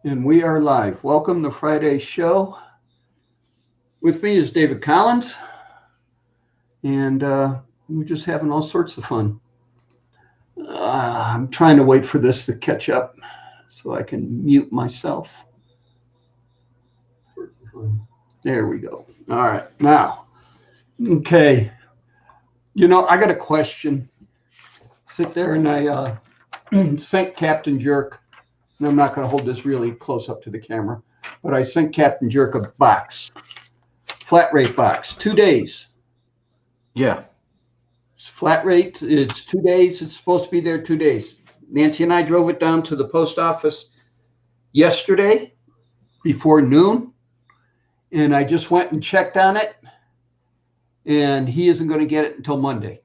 And we are live. Welcome to Friday's show. With me is David Collins, and we're just having all sorts of fun. I'm trying to wait for this to catch up so I can mute myself. There we go. All right. Now, okay. I got a question. Sit there and I sent Captain Jerk, and I'm not going to hold this really close up to the camera, but I sent Captain Jerk a box. Flat rate box, 2 days. Yeah. It's flat rate. It's 2 days. It's supposed to be there 2 days. Nancy and I drove it down to the post office yesterday before noon, and I just went and checked on it, and he isn't going to get it until Monday.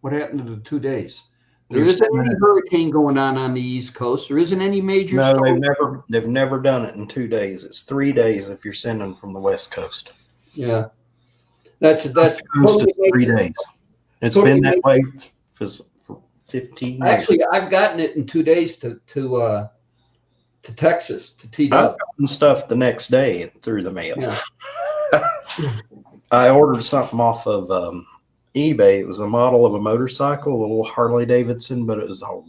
What happened to the 2 days? There isn't any hurricane going on the East Coast. There isn't any major No, storm. they've never done it in 2 days. It's 3 days if you're sending from the West Coast. Yeah, that's Coast is 3 days. It's been that way for 15 years. Actually, I've gotten it in 2 days to Texas, to T-Dub. I've gotten stuff the next day through the mail. Yeah. I ordered something off of eBay. It was a model of a motorcycle, a little Harley Davidson, but it was a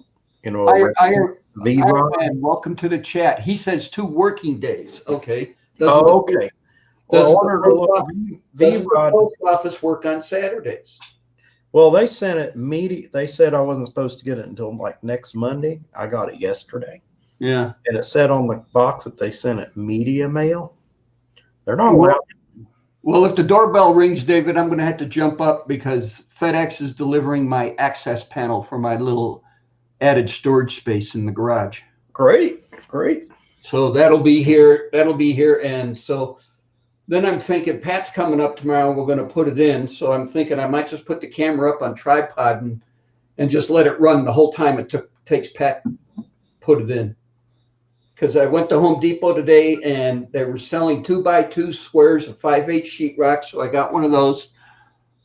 V-Rod. Welcome to the chat. He says 2 working days. Okay. Okay. Does the post office work on Saturdays? Well, they sent it immediately. They said I wasn't supposed to get it until like next Monday. I got it yesterday. Yeah. And it said on the box that they sent it media mail. They're not allowed. Well, if the doorbell rings, David, I'm going to have to jump up because FedEx is delivering my access panel for my little added storage space in the garage. Great. So that'll be here. And so then I'm thinking Pat's coming up tomorrow. We're going to put it in. So I'm thinking I might just put the camera up on tripod and just let it run the whole time it takes Pat put it in. Because I went to Home Depot today and they were selling 2x2 squares of 5/8 sheetrock. So I got one of those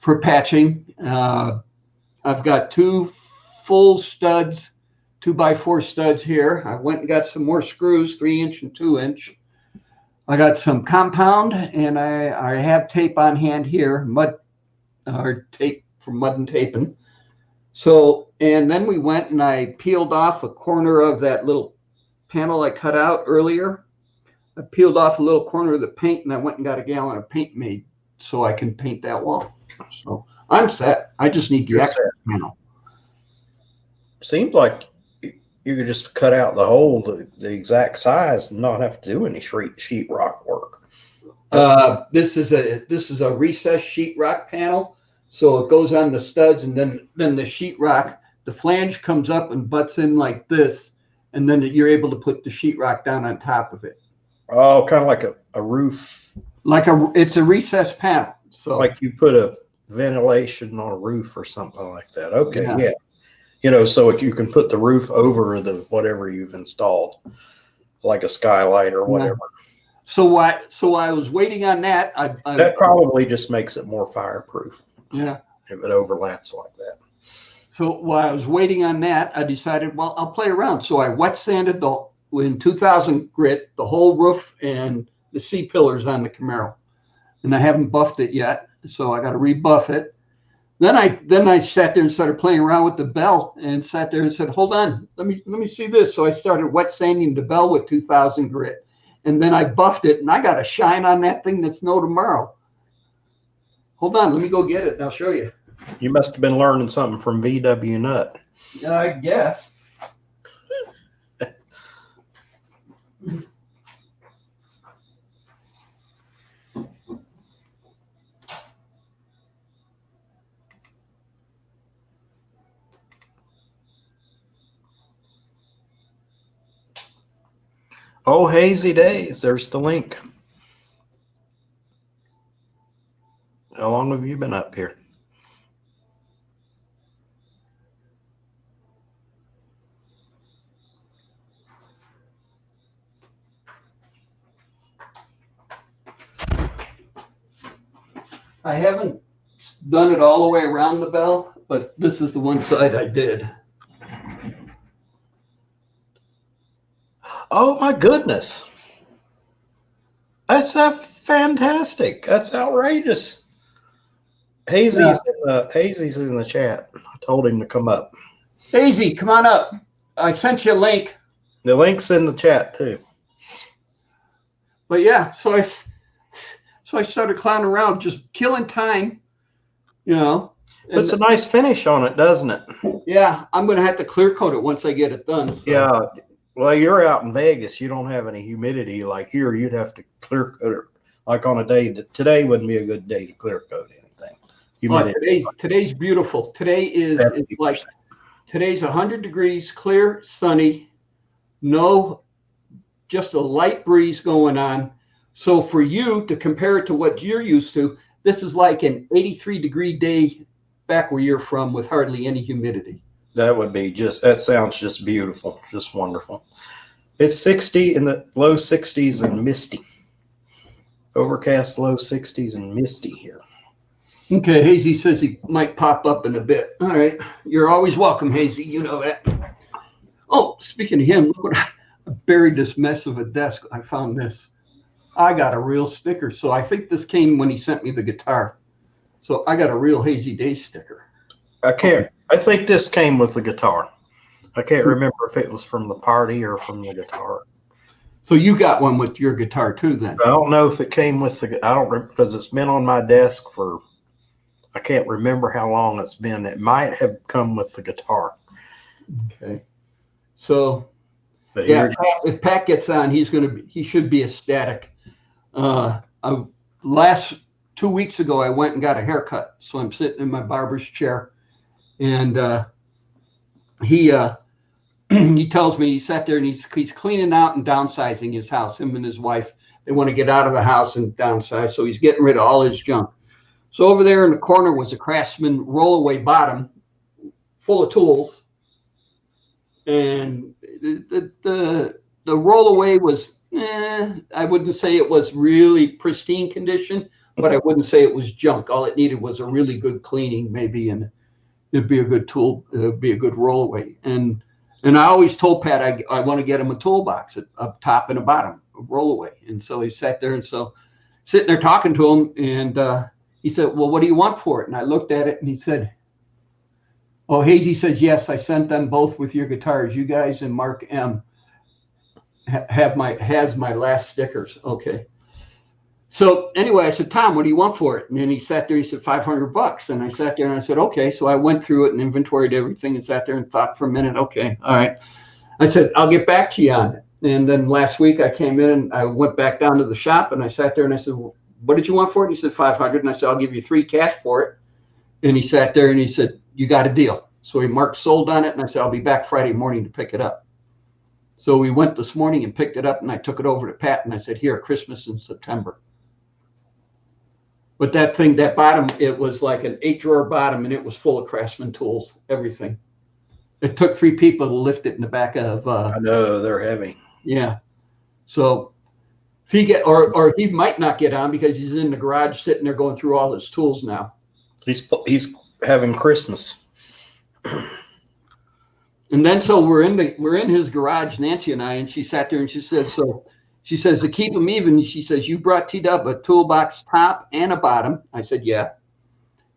for patching. I've got 2 full studs, 2x4 studs here. I went and got some more screws, 3-inch and 2-inch. I got some compound and I have tape on hand here, tape from Mud and Taping. So, and then we went and I peeled off a corner of that little panel I cut out earlier. I peeled off a little corner of the paint and I went and got a gallon of paint made so I can paint that wall. So I'm set. I just need the extra panel. Seems like you could just cut out the hole the exact size and not have to do any sheetrock work. This is a recessed sheetrock panel, so it goes on the studs, and then the sheetrock, the flange comes up and butts in like this, and then you're able to put the sheetrock down on top of it. Oh, kind of like a roof. It's a recessed panel. So like you put a ventilation on a roof or something like that. Okay, yeah. So you can put the roof over the whatever you've installed, like a skylight or whatever. So I was waiting on that. That probably just makes it more fireproof. Yeah. If it overlaps like that. So while I was waiting on that, I decided, well, I'll play around. So I wet sanded in 2000 grit the whole roof and the C-pillars on the Camaro, and I haven't buffed it yet. So I got to rebuff it. Then I sat there and started playing around with the bell and sat there and said, hold on, let me see this. So I started wet sanding the bell with 2000 grit, and then I buffed it, and I got a shine on that thing that's no tomorrow. Hold on, let me go get it and I'll show you. You must have been learning something from VW Nut. I guess. Oh, hazy days. There's the link. How long have you been up here? I haven't done it all the way around the bell, but this is the one side I did. Oh my goodness. That's fantastic. That's outrageous. Hazy's in the chat. I told him to come up. Hazy, come on up. I sent you a link. The link's in the chat too. But yeah, so I started clowning around, just killing time, you know. Puts a nice finish on it, doesn't it? Yeah, I'm gonna have to clear coat it once I get it done. So. Yeah. Well, you're out in Vegas. You don't have any humidity like here. You'd have to clear coat it. Like on a day today wouldn't be a good day to clear coat anything. Humidity. Today's beautiful. Today is like today's 100 degrees, clear, sunny, no, just a light breeze going on. So for you to compare it to what you're used to, this is like an 83-degree day back where you're from with hardly any humidity. That would be that sounds just beautiful, just wonderful. It's 60 in the low 60s and misty. Overcast, low 60s and misty here. Okay, Hazy says he might pop up in a bit. All right, you're always welcome, Hazy. You know that. Oh, speaking of him, look what I buried this mess of a desk. I found this. I got a real sticker. So I think this came when he sent me the guitar. So I got a real Hazy Day sticker. I think this came with the guitar. I can't remember if it was from the party or from the guitar. So you got one with your guitar too, then? I don't know if it came with I don't remember because it's been on my desk for, I can't remember how long it's been. It might have come with the guitar. Okay. So, but yeah, if Pat gets on, he should be ecstatic. Last 2 weeks ago, I went and got a haircut. So I'm sitting in my barber's chair, and he tells me he sat there and he's cleaning out and downsizing his house. Him and his wife, they want to get out of the house and downsize. So he's getting rid of all his junk. So over there in the corner was a Craftsman rollaway bottom full of tools. And the rollaway was, I wouldn't say it was really pristine condition, but I wouldn't say it was junk. All it needed was a really good cleaning maybe, and it'd be a good tool. It'd be a good rollaway. And I always told Pat I want to get him a toolbox, a top and a bottom, a rollaway. And so he sat there, and so sitting there talking to him, and he said, well, what do you want for it? And I looked at it, and he said, oh, Hazy says, yes, I sent them both with your guitars. You guys and Mark M has my last stickers. Okay. So anyway, I said, Tom, what do you want for it? And then he sat there, he said, $500. And I sat there and I said, okay. So I went through it and inventoried everything and sat there and thought for a minute. Okay. All right. I said, I'll get back to you on it. And then last week I came in and I went back down to the shop and I sat there and I said, well, what did you want for it? And he said, 500. And I said, I'll give you 3 cash for it. And he sat there and he said, you got a deal. So he marked sold on it. And I said, I'll be back Friday morning to pick it up. So we went this morning and picked it up and I took it over to Pat and I said, here, Christmas in September. But that thing, that bottom, it was like an 8-drawer bottom and it was full of Craftsman tools, everything. It took 3 people to lift it in the back of. I know, they're heavy. Yeah. So if he or he might not get on because he's in the garage sitting there going through all his tools now. He's having Christmas. And then so we're in his garage, Nancy and I, and she sat there and she said, so she says, to keep them even, she says, you brought T-Dub a toolbox top and a bottom. I said, yeah.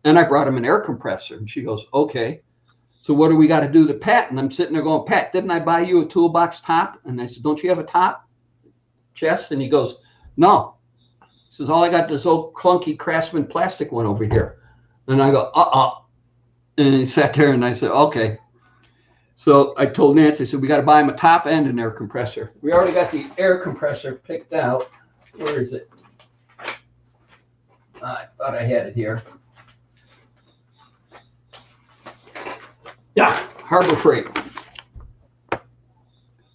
And I brought him an air compressor. And she goes, okay. So what do we got to do to Pat? And I'm sitting there going, Pat, didn't I buy you a toolbox top? And I said, don't you have a top chest? And he goes, no. He says, all I got this old clunky Craftsman plastic one over here. And I go, And he sat there and I said, okay. So I told Nancy, I said, we got to buy him a top and an air compressor. We already got the air compressor picked out. Where is it? I thought I had it here. Yeah, Harbor Freight.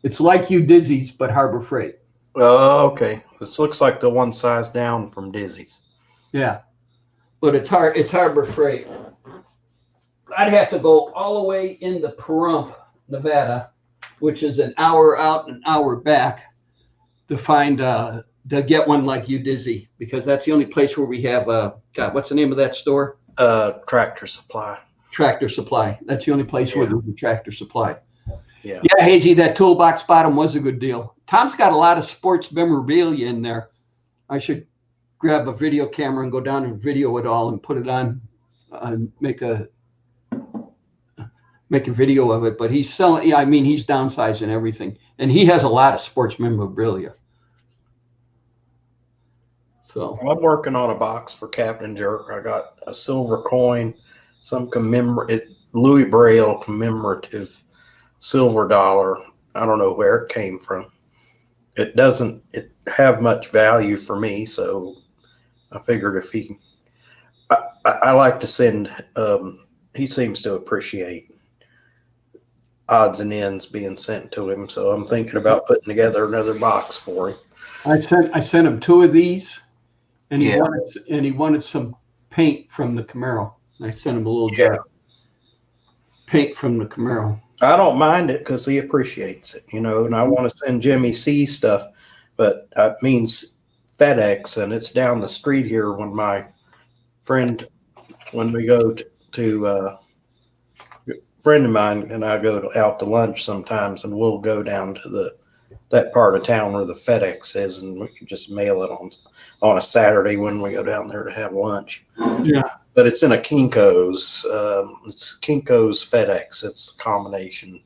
It's like Udizzy's, but Harbor Freight. Oh, okay. This looks like the one size down from Dizzy's. Yeah, but it's Harbor Freight. I'd have to go all the way into Pahrump, Nevada, which is an hour out, an hour back, to find to get one like Udizzy, because that's the only place where we have God, what's the name of that store? Tractor Supply. Tractor Supply. That's the only place where there's a Tractor Supply. Yeah. Yeah, Hazy, that toolbox bottom was a good deal. Tom's got a lot of sports memorabilia in there. I should grab a video camera and go down and video it all and put it on, make a video of it. But he's selling. Yeah, I mean, he's downsizing everything, and he has a lot of sports memorabilia. So I'm working on a box for Captain Jerk. I got a silver coin, some Louis Braille commemorative silver dollar. I don't know where it came from. It doesn't have much value for me, so I figured if I like to send. He seems to appreciate odds and ends being sent to him, so I'm thinking about putting together another box for him. I sent him 2 of these, and he Yeah. wanted some paint from the Camaro. I sent him a little jar of paint from the Camaro. I don't mind it because he appreciates it, and I want to send Jimmy C stuff, but it means FedEx, and it's down the street here. When we go to a friend of mine and I go out to lunch sometimes, and we'll go down to that part of town where the FedEx is, and we can just mail it on a Saturday when we go down there to have lunch. Yeah. But it's in a Kinko's. It's Kinko's FedEx. It's a combination.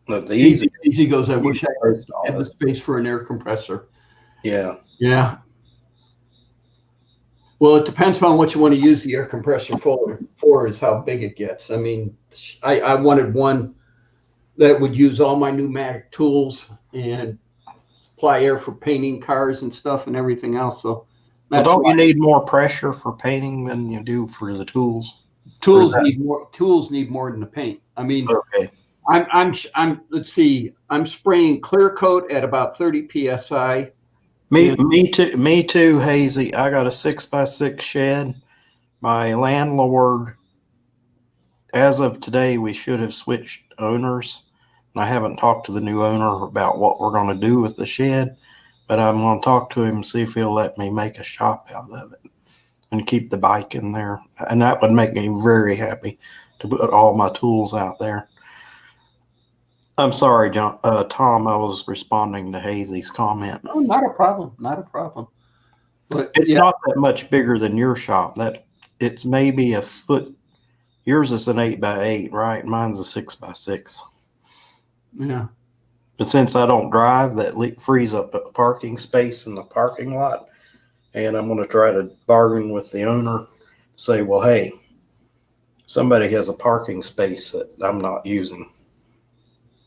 The Easy goes, I wish I had the space for an air compressor. Yeah. Yeah. Well, it depends on what you want to use the air compressor for is how big it gets. I mean, I wanted one that would use all my pneumatic tools and supply air for painting cars and stuff and everything else. So well, don't you need more pressure for painting than you do for the tools? Tools need more than the paint. I mean, okay. I'm let's see, I'm spraying clear coat at about 30 psi. Me too, Hazy. I got a 6x6 shed. My landlord, as of today, we should have switched owners. And I haven't talked to the new owner about what we're going to do with the shed, but I'm going to talk to him and see if he'll let me make a shop out of it and keep the bike in there. And that would make me very happy to put all my tools out there. I'm sorry, Tom, I was responding to Hazy's comment. Oh, not a problem. Not a problem. But it's not that much bigger than your shop. It's maybe a foot. Yours is an 8x8, right? Mine's a 6x6. Yeah. But since I don't drive, that frees up a parking space in the parking lot. And I'm going to try to bargain with the owner, say, well, hey, somebody has a parking space that I'm not using.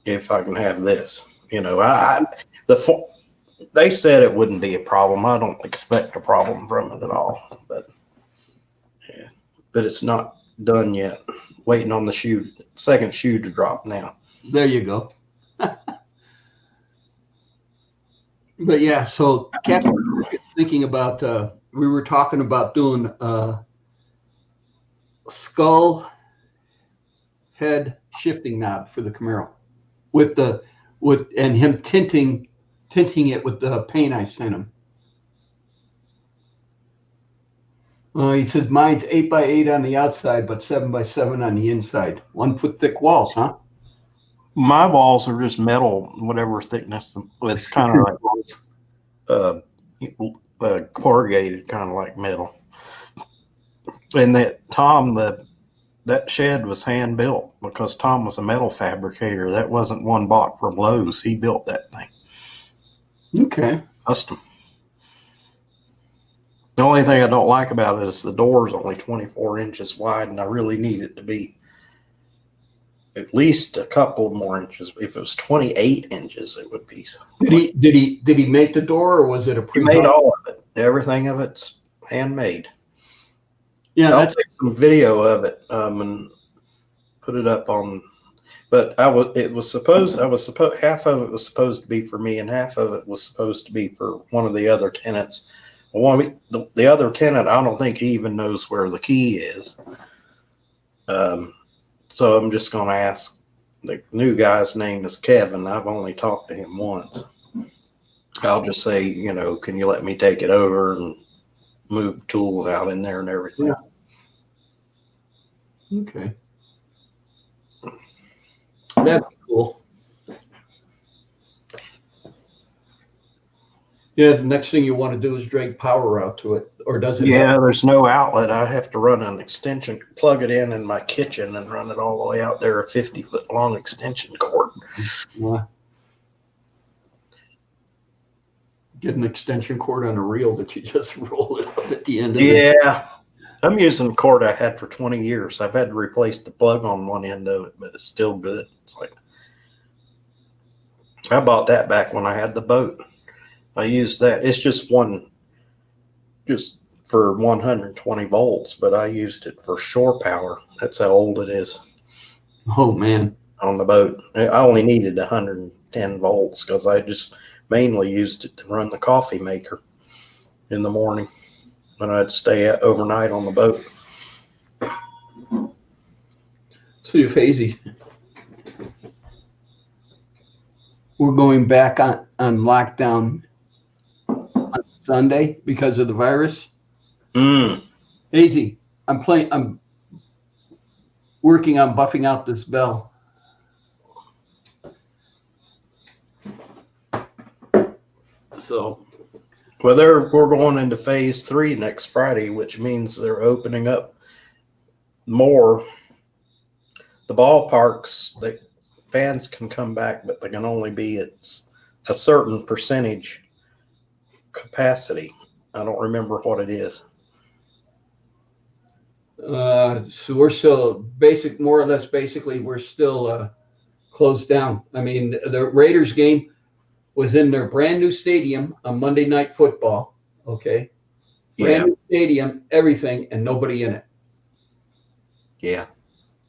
If I can have this, they said it wouldn't be a problem. I don't expect a problem from it at all, but it's not done yet. Waiting on the second shoe to drop now. There you go. But yeah, so Captain, thinking about, we were talking about doing skull head shifting knob for the Camaro. And him tinting it with the paint I sent him. He says mine's 8x8 on the outside, but 7x7 on the inside. 1 foot thick walls, huh? My walls are just metal, whatever thickness. It's kind of like corrugated, kind of like metal. And that shed was hand built because Tom was a metal fabricator. That wasn't one bought from Lowe's. He built that thing. Okay. Custom. The only thing I don't like about it is the door is only 24 inches wide, and I really need it to be at least a couple more inches. If it was 28 inches, it would be. Did he make the door, or was it a He made all of it. Everything of it's handmade. Yeah, I'll take some video of it and put it up on. But half of it was supposed to be for me, and half of it was supposed to be for one of the other tenants. The other tenant, I don't think he even knows where the key is. So I'm just going to ask. The new guy's name is Kevin. I've only talked to him once. I'll just say, can you let me take it over and move tools out in there and everything? Yeah. Okay. That'd be cool. Yeah, the next thing you want to do is drag power out to it, or does it? Yeah, there's no outlet. I have to run an extension, plug it in my kitchen and run it all the way out there, a 50-foot long extension cord. Get an extension cord on a reel that you just roll it up at the end of Yeah. I'm using the cord I had for 20 years. I've had to replace the plug on one end of it, but it's still good. It's like, I bought that back when I had the boat. I used that. It's just for 120 volts, but I used it for shore power. That's how old it is. Oh man. On the boat. I only needed 110 volts because I just mainly used it to run the coffee maker in the morning when I'd stay overnight on the boat. See if Hazy. We're going back on lockdown on Sunday because of the virus. Hazy, I'm working on buffing out this bell. So, well, we're going into phase 3 next Friday, which means they're opening up more. The ballparks, the fans can come back, but they can only be at a certain percentage capacity. I don't remember what it is. So we're still more or less basically, we're still closed down. I mean, the Raiders game was in their brand new stadium on Monday Night Football. Okay. Brand new stadium, everything, and nobody in it. Yeah.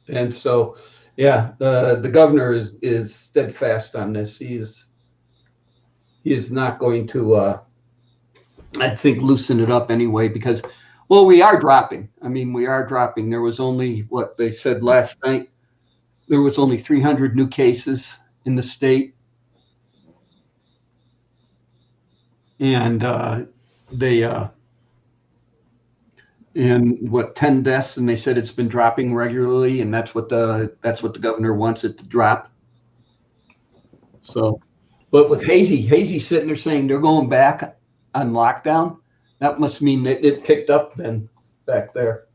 And so, yeah, the governor is steadfast on this. He is not going to, I think, loosen it up anyway, because, well, we are dropping. I mean, we are dropping. There was only, what they said last night, there was only 300 new cases in the state. And and what, 10 deaths, and they said it's been dropping regularly, and that's what the governor wants it to drop. So, but with Hazy sitting there saying they're going back on lockdown, that must mean that it picked up then back there.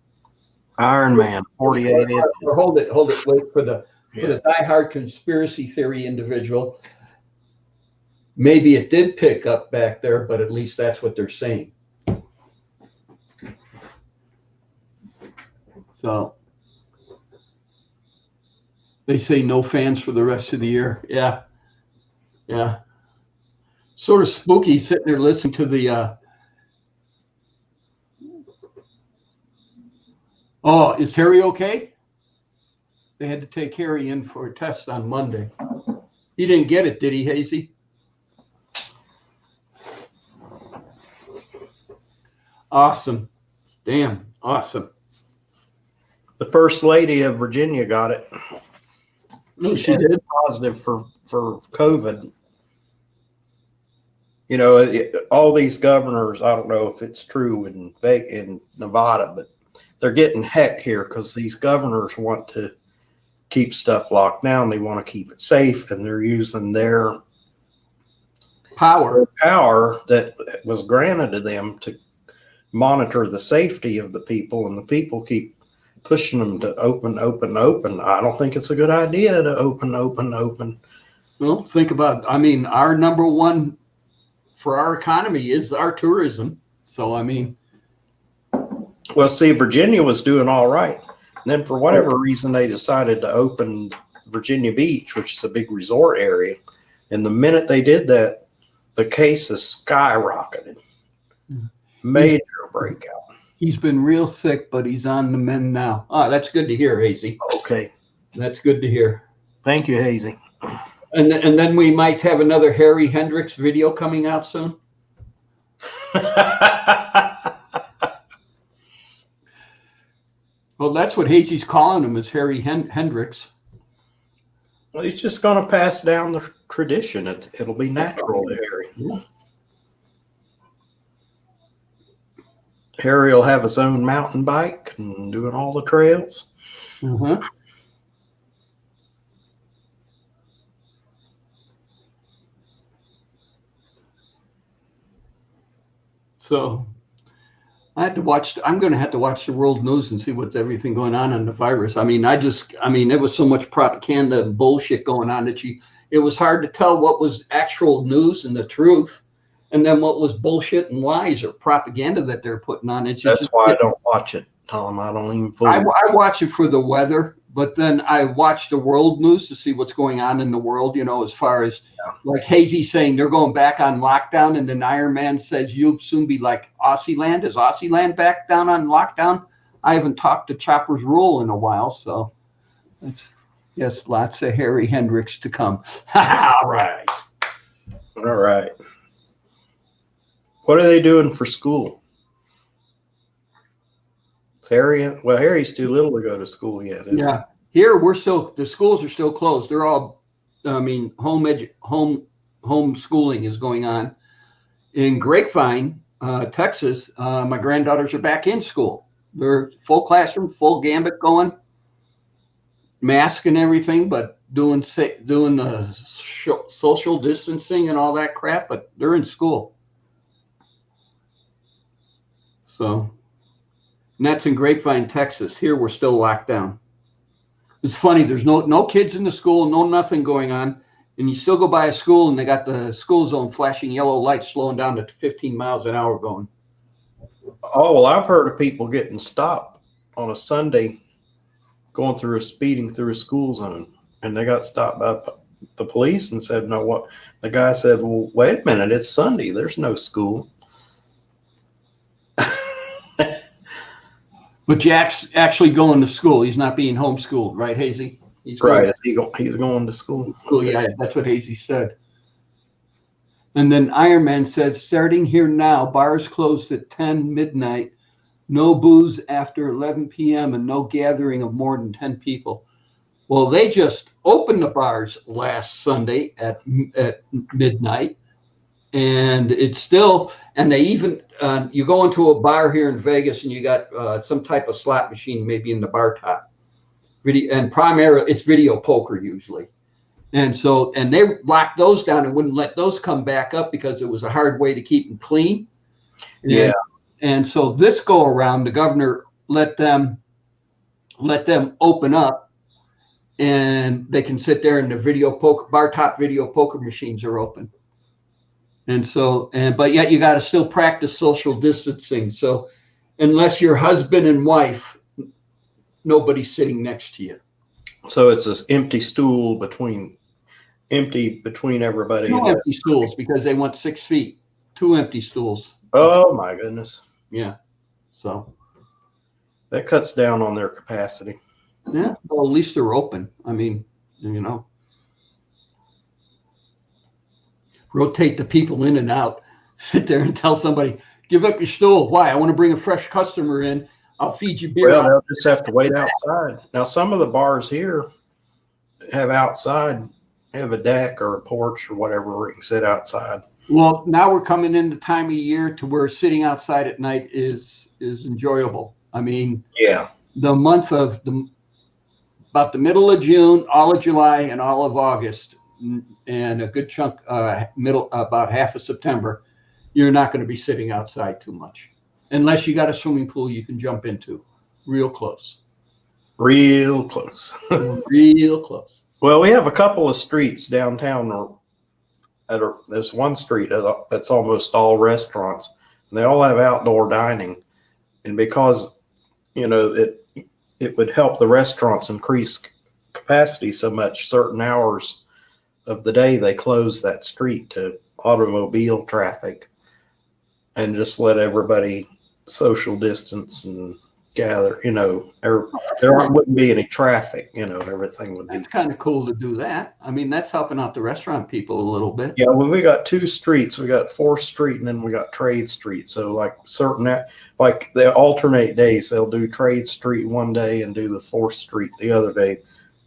Iron Man 48 inches. Or hold it, wait for the diehard conspiracy theory individual. Maybe it did pick up back there, but at least that's what they're saying. So they say no fans for the rest of the year. Yeah. Yeah. Sort of spooky sitting there listening to the oh, is Harry okay? They had to take Harry in for a test on Monday. He didn't get it, did he, Hazy? Awesome. Damn, awesome. The First Lady of Virginia got it. No, she did. Positive for COVID. You know, all these governors, I don't know if it's true in Nevada, but they're getting heck here because these governors want to keep stuff locked down. They want to keep it safe, and they're using their power that was granted to them to monitor the safety of the people, and the people keep pushing them to open. I don't think it's a good idea to open. Well, think about, I mean, our number one for our economy is our tourism. So, I mean. Well, see, Virginia was doing all right. And then for whatever reason, they decided to open Virginia Beach, which is a big resort area. And the minute they did that, the cases skyrocketed. Major breakout. He's been real sick, but he's on the mend now. Oh, that's good to hear, Hazy. Okay. That's good to hear. Thank you, Hazy. And then we might have another Harry Hendricks video coming out soon. Well, that's what Hazy's calling him, is Harry Hendricks. Well, he's just going to pass down the tradition. It'll be natural to Harry. Yeah. Harry will have his own mountain bike and doing all the trails. Mm-hmm. So I had to watch. I'm going to have to watch the world news and see what's everything going on the virus. I mean, there was so much propaganda and bullshit going on that it was hard to tell what was actual news and the truth, and then what was bullshit and lies or propaganda that they're putting on. That's why I don't watch it, Tom. I don't even fool. I watch it for the weather, but then I watch the world news to see what's going on in the world, as far as like Hazy saying they're going back on lockdown, and then Iron Man says you'll soon be like Aussie land. Is Aussie land back down on lockdown? I haven't talked to Chopper's Rule in a while, so yes, lots of Harry Hendricks to come. All right. All right. What are they doing for school? Harry's too little to go to school yet. Yeah. Here the schools are still closed. They're all, homeschooling is going on. In Grapevine, Texas, my granddaughters are back in school. They're full classroom, full gambit going, mask and everything, but doing the social distancing and all that crap, but they're in school. So, and that's in Grapevine, Texas. Here we're still locked down. It's funny. There's no kids in the school, no nothing going on, and you still go by a school and they got the school zone flashing yellow lights, slowing down to 15 miles an hour going. Oh, well, I've heard of people getting stopped on a Sunday going speeding through a school zone, and they got stopped by the police and said, "No, what?" The guy said, "Well, wait a minute, it's Sunday. There's no school." But Jack's actually going to school. He's not being homeschooled, right, Hazy? He's right. He's going to school. Okay. Yeah, that's what Hazy said. And then Iron Man says, starting here now, bars closed at 10 midnight, no booze after 11 p.m. and no gathering of more than 10 people. Well, they just opened the bars last Sunday at midnight. And it's still, and they even, you go into a bar here in Vegas and you got some type of slot machine, maybe in the bar top. And primarily, it's video poker usually. And so, and they locked those down and wouldn't let those come back up because it was a hard way to keep them clean. Yeah. And so this go around, the governor let them open up, and they can sit there and the video poker, bar top video poker machines are open. And so, but yet you got to still practice social distancing. So unless you're husband and wife, nobody's sitting next to you. So it's this empty stool between everybody. Two empty stools because they want 6 feet. 2 empty stools. Oh my goodness. Yeah. So that cuts down on their capacity. Yeah. Well, at least they're open. I mean, rotate the people in and out, sit there and tell somebody, give up your stool. Why? I want to bring a fresh customer in. I'll feed you beer. Well, they'll just have to wait outside. Now, some of the bars here have a deck or a porch or whatever where you can sit outside. Well, now we're coming into time of year to where sitting outside at night is enjoyable. I mean, yeah, the month of about the middle of June, all of July, and all of August, and a good chunk about half of September, you're not going to be sitting outside too much, unless you got a swimming pool you can jump into, real close. Real close. Real close. Well, we have a couple of streets downtown. There's one street that's almost all restaurants, and they all have outdoor dining, and because it would help the restaurants increase capacity so much, certain hours of the day they close that street to automobile traffic and just let everybody social distance and gather. There wouldn't be any traffic. Everything would be. That's kind of cool to do that. I mean, that's helping out the restaurant people a little bit. Yeah, well, we got 2 streets. We got 4th Street and then we got Trade Street. So they alternate days. They'll do Trade Street one day and do the 4th Street the other day.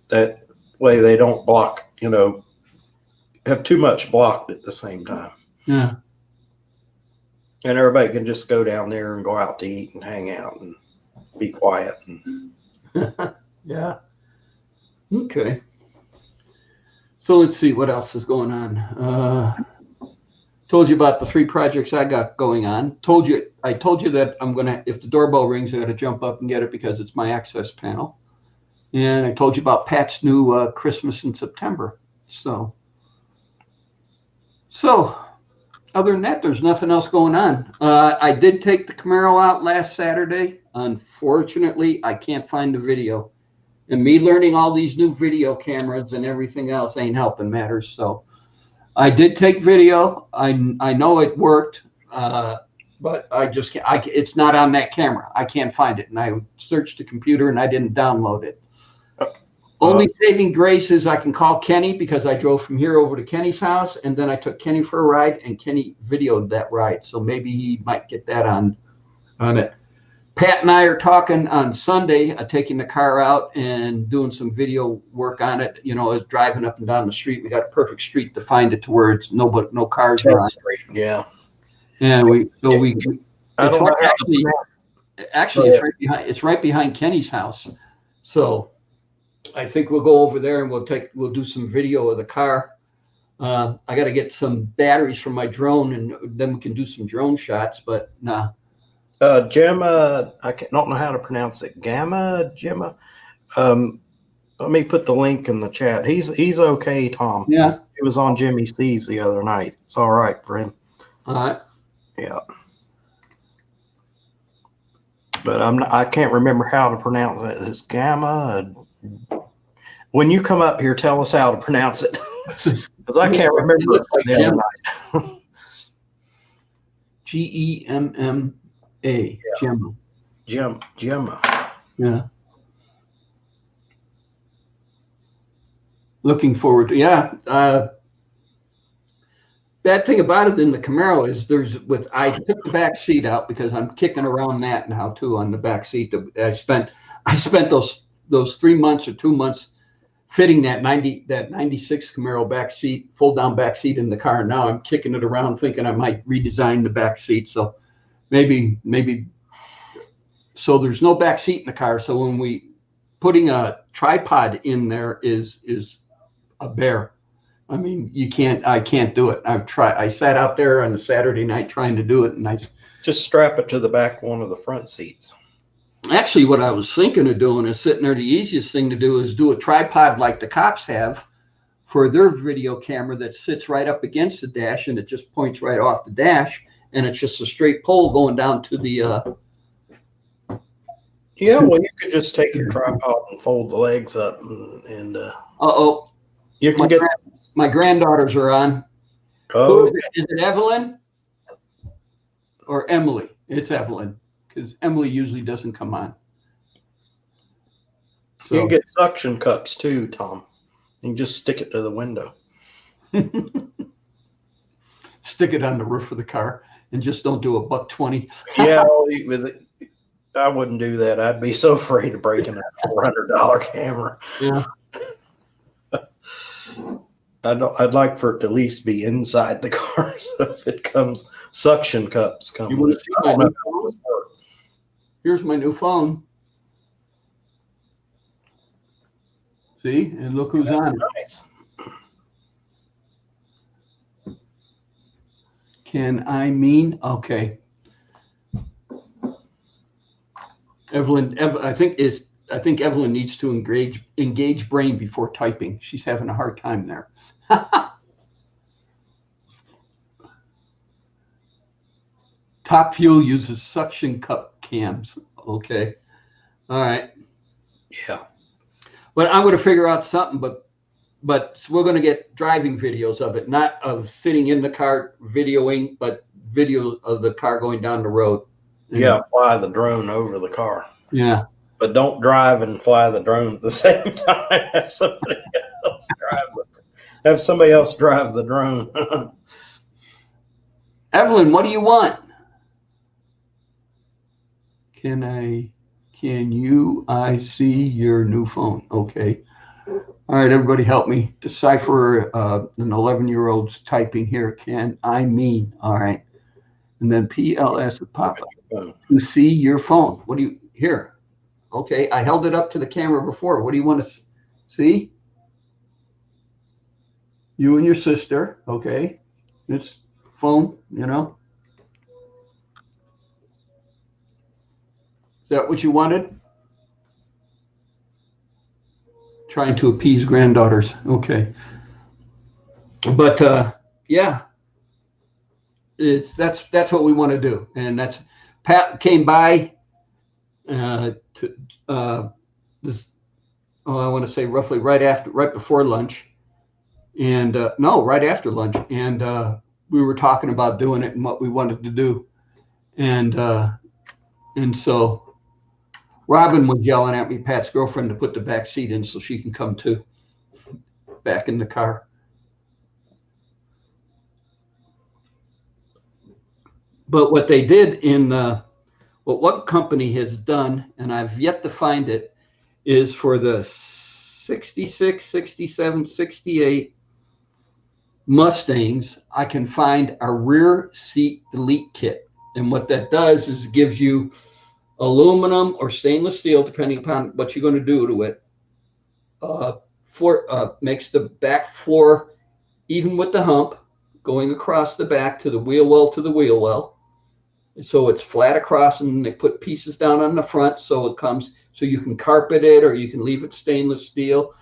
That way they don't block, have too much blocked at the same time. Yeah. And everybody can just go down there and go out to eat and hang out and be quiet. Yeah. Okay. So let's see what else is going on. Told you about the 3 projects I got going on. I told you that I'm gonna, if the doorbell rings, I got to jump up and get it because it's my access panel. And I told you about Pat's new Christmas in September. So other than that, there's nothing else going on. I did take the Camaro out last Saturday. Unfortunately, I can't find the video. And me learning all these new video cameras and everything else ain't helping matters. So I did take video. I know it worked, but I just can't. It's not on that camera. I can't find it. And I searched the computer and I didn't download it. Only saving grace is I can call Kenny because I drove from here over to Kenny's house, and then I took Kenny for a ride, and Kenny videoed that ride. So maybe he might get that on it. Pat and I are talking on Sunday, taking the car out and doing some video work on it. You know, as driving up and down the street, we got a perfect street to find it to where it's no cars are on. Yeah. And actually, it's it's right behind Kenny's house. So I think we'll go over there and we'll do some video of the car. I got to get some batteries from my drone, and then we can do some drone shots. But nah. Gemma, don't know how to pronounce it. Gemma. Let me put the link in the chat. He's okay, Tom. Yeah. He was on Jimmy C's the other night. It's all right for him. All right. Yeah. But I can't remember how to pronounce it. It's Gamma. When you come up here, tell us how to pronounce it, because I can't remember it the other night. Gemma. Yeah. Gemma. Yeah. Looking forward to, bad thing about it in the Camaro is I took the back seat out because I'm kicking around that now too on the back seat. I spent those 3 months or 2 months fitting that 96 Camaro back seat, fold down back seat in the car. Now I'm kicking it around thinking I might redesign the back seat. So maybe so there's no back seat in the car. So when we putting a tripod in there is a bear. I mean, I can't do it. I sat out there on a Saturday night trying to do it, and I just strap it to the back one of the front seats. Actually, what I was thinking of doing is sitting there. The easiest thing to do is do a tripod like the cops have for their video camera that sits right up against the dash, and it just points right off the dash, and it's just a straight pole going down to the. Yeah, well, you could just take your tripod and fold the legs up, and you can get. My granddaughters are on. Oh, is it Evelyn or Emily? It's Evelyn, because Emily usually doesn't come on. So you can get suction cups too, Tom. You can just stick it to the window. Stick it on the roof of the car and just don't do $120. Yeah, I wouldn't do that. I'd be so afraid of breaking that $400 camera. Yeah. I'd like for it to at least be inside the car. So if it comes, suction cups come. You want to see my new phone? Here's my new phone. See, and look who's on it. Nice. Okay. Evelyn, I think Evelyn needs to engage brain before typing. She's having a hard time there. Top Fuel uses suction cup cams. Okay. All right. Yeah. But I'm going to figure out something, but we're going to get driving videos of it, not of sitting in the car videoing, but video of the car going down the road. Yeah, fly the drone over the car. Yeah. But don't drive and fly the drone at the same time. Have somebody else drive the drone. Evelyn, what do you want? I see your new phone? Okay. All right, everybody help me decipher an 11-year-old's typing here. All right. And then PLS would pop up. To see your phone. What do you, here? Okay, I held it up to the camera before. What do you want to see? You and your sister. Okay. phone, you know? Is that what you wanted? Trying to appease granddaughters. Okay. But yeah, that's what we want to do. And that's Pat came by to this, oh, I want to say roughly right before lunch. And no, right after lunch. And we were talking about doing it and what we wanted to do. And so Robin was yelling at me, Pat's girlfriend, to put the back seat in so she can come too, back in the car. But what they did what one company has done, and I've yet to find it, is for the 66, 67, 68 Mustangs, I can find a rear seat delete kit. And what that does is it gives you aluminum or stainless steel, depending upon what you're going to do to it. Makes the back floor even with the hump, going across the back to the wheel well to the wheel well. So it's flat across, and they put pieces down on the front so it comes, so you can carpet it or you can leave it stainless steel.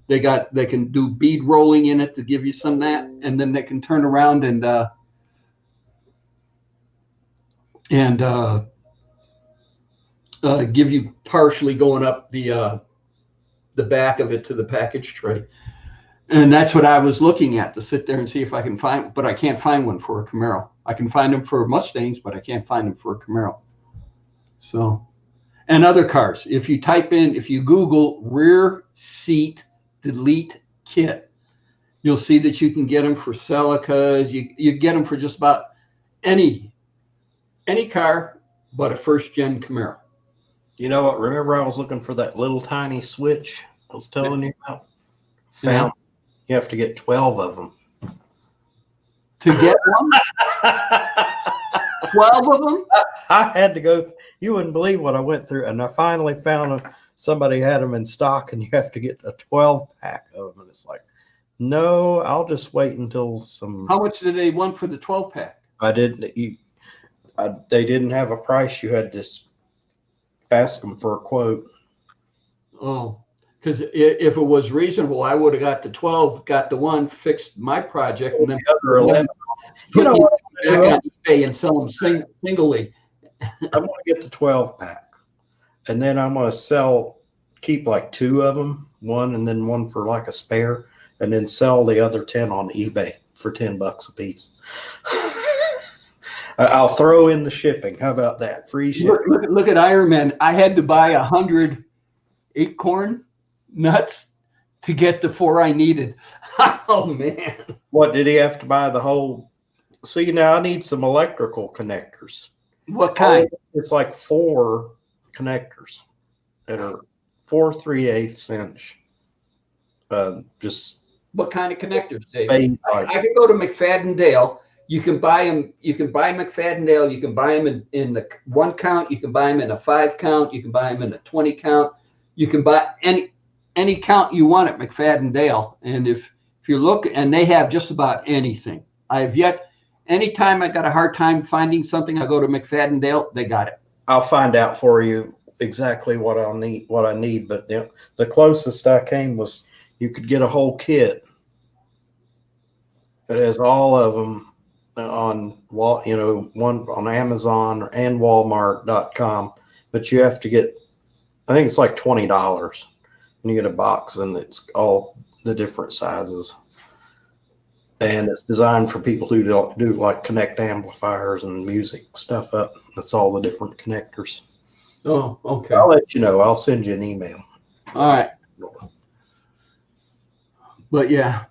They can do bead rolling in it to give you some of that, and then they can turn around and give you partially going up the back of it to the package tray. And that's what I was looking at, to sit there and see if I can find, but I can't find one for a Camaro. I can find them for Mustangs, but I can't find them for a Camaro. So, and other cars, if you Google rear seat delete kit, you'll see that you can get them for Celicas. You get them for just about any car but a first gen Camaro. You know what? Remember, I was looking for that little tiny switch I was telling you about? Found. You have to get 12 of them. To get one? 12 of them? I had to go. You wouldn't believe what I went through. And I finally found them. Somebody had them in stock, and you have to get a 12-pack of them. And it's like, no, I'll just wait until some. How much did they want for the 12-pack? I didn't. They didn't have a price. You had to ask them for a quote. Oh. Because if it was reasonable, I would have got the 12, got the one, fixed my project, and then the other 11. You know what? Back on eBay and sell them singly. I'm going to get the 12-pack, and then I'm going to keep like 2 of them, one and then one for like a spare, and then sell the other 10 on eBay for $10 a piece. I'll throw in the shipping. How about that? Free shipping. Look at Iron Man. I had to buy 100 acorn nuts to get the 4 I needed. Oh man. What did he have to buy the whole? See, now I need some electrical connectors. What kind? It's like 4 connectors that are 4 3/8 inch. Just what kind of connectors, Dave? I could go to McFadden Dale. You can buy them. You can buy McFadden Dale. You can buy them in the 1 count. You can buy them in a 5 count. You can buy them in a 20 count. You can buy any count you want at McFadden Dale. And if you look, and they have just about anything. Anytime I got a hard time finding something, I go to McFadden Dale, they got it. I'll find out for you exactly what I need. But the closest I came was you could get a whole kit. It has all of them on one on Amazon and Walmart.com, but you have to get, I think it's like $20. And you get a box, and it's all the different sizes. And it's designed for people who don't do like connect amplifiers and music stuff up. That's all the different connectors. Oh, okay. I'll let you know. I'll send you an email. All right. But yeah,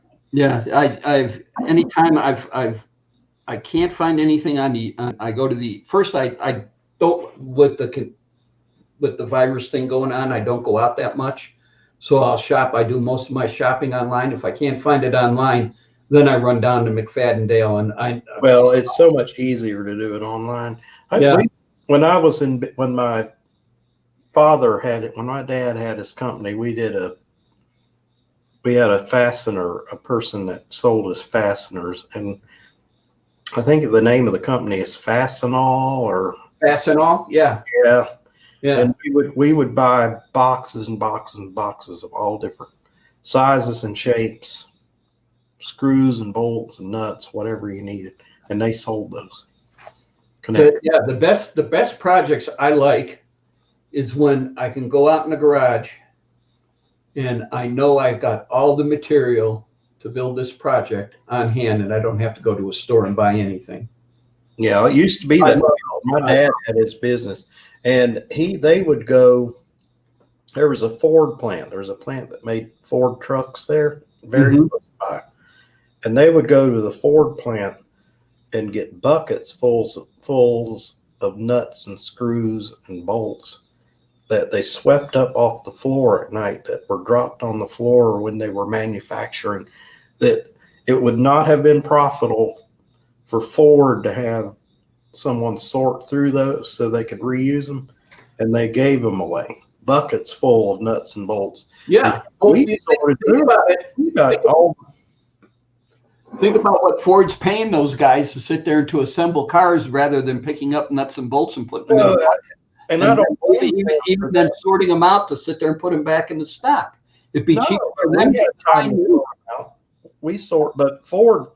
I can't find anything on the, I go to the, first I don't, with the virus thing going on, I don't go out that much. So I'll shop. I do most of my shopping online. If I can't find it online, then I run down to McFadden Dale, and well, it's so much easier to do it online. When my father had it, when my dad had his company, we had a fastener, a person that sold us fasteners, and I think the name of the company is Fastenal or Fastenal, yeah, yeah. yeah. And we would buy boxes and boxes and boxes of all different sizes and shapes, screws and bolts and nuts, whatever you needed. And they sold those. Yeah, the best projects I like is when I can go out in the garage and I know I've got all the material to build this project on hand and I don't have to go to a store and buy anything. Yeah, it used to be I that. love, My I, dad had his business, and they would go. There was a Ford plant. There was a plant that made Ford trucks there, very Mhm. close by, and they would go to the Ford plant and get buckets fulls of nuts and screws and bolts that they swept up off the floor at night that were dropped on the floor when they were manufacturing. That it would not have been profitable for Ford to have someone sort through those so they could reuse them, and they gave them away, buckets full of nuts and bolts. And yeah. Well, we sorted through about it. we got all. Think about what Ford's paying those guys to sit there and to assemble cars rather than picking up nuts and bolts and putting them in. And I don't blame Even then sorting them out to sit there and put them back in the stock. It'd be no, cheaper for we them had to time find to new. sort them out. We sort, but Ford,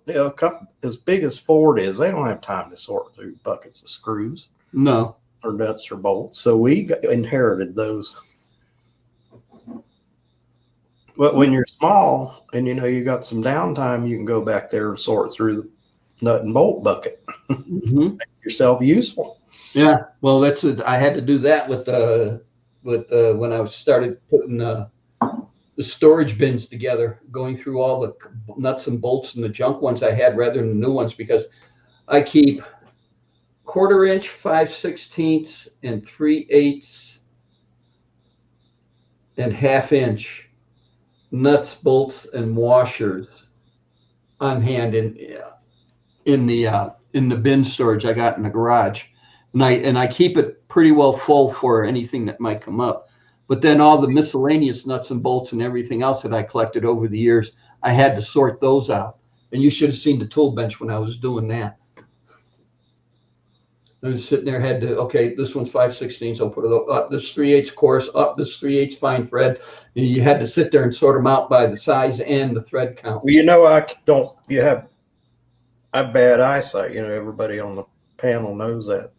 as big as Ford is, they don't have time to sort through buckets of screws No. or nuts or bolts. So we inherited those. But when you're small and you got some downtime, you can go back there and sort through the nut and bolt bucket. Mm-hmm. Make yourself useful. Yeah. Well, that's it. I had to do that with when I started putting the storage bins together, going through all the nuts and bolts and the junk ones I had rather than the new ones because I keep 1/4 inch, 5/16 and 3/8 and 1/2 inch nuts, bolts, and washers on hand in the bin storage I got in the garage, and I keep it pretty well full for anything that might come up. But then all the miscellaneous nuts and bolts and everything else that I collected over the years, I had to sort those out. And you should have seen the tool bench when I was doing that. I was sitting there, had to, okay, this one's 5/16, so I'll put it up. This 3/8 coarse, up this 3/8 fine thread. And you had to sit there and sort them out by the size and the thread count. Well, I don't. I have bad eyesight. Everybody on the panel knows that.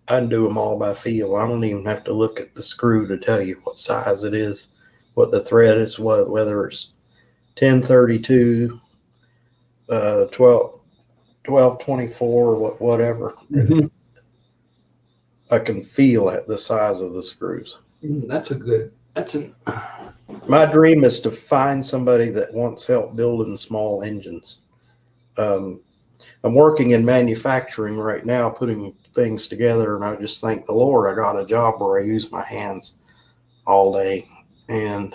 I can do them all by feel. I don't even have to look at the screw to tell you what size it is, what the thread is, whether it's 1032, 1224, whatever. Mm-hmm. I can feel at the size of the screws. My dream is to find somebody that wants help building small engines. I'm working in manufacturing right now, putting things together, and I just thank the Lord I got a job where I use my hands all day, and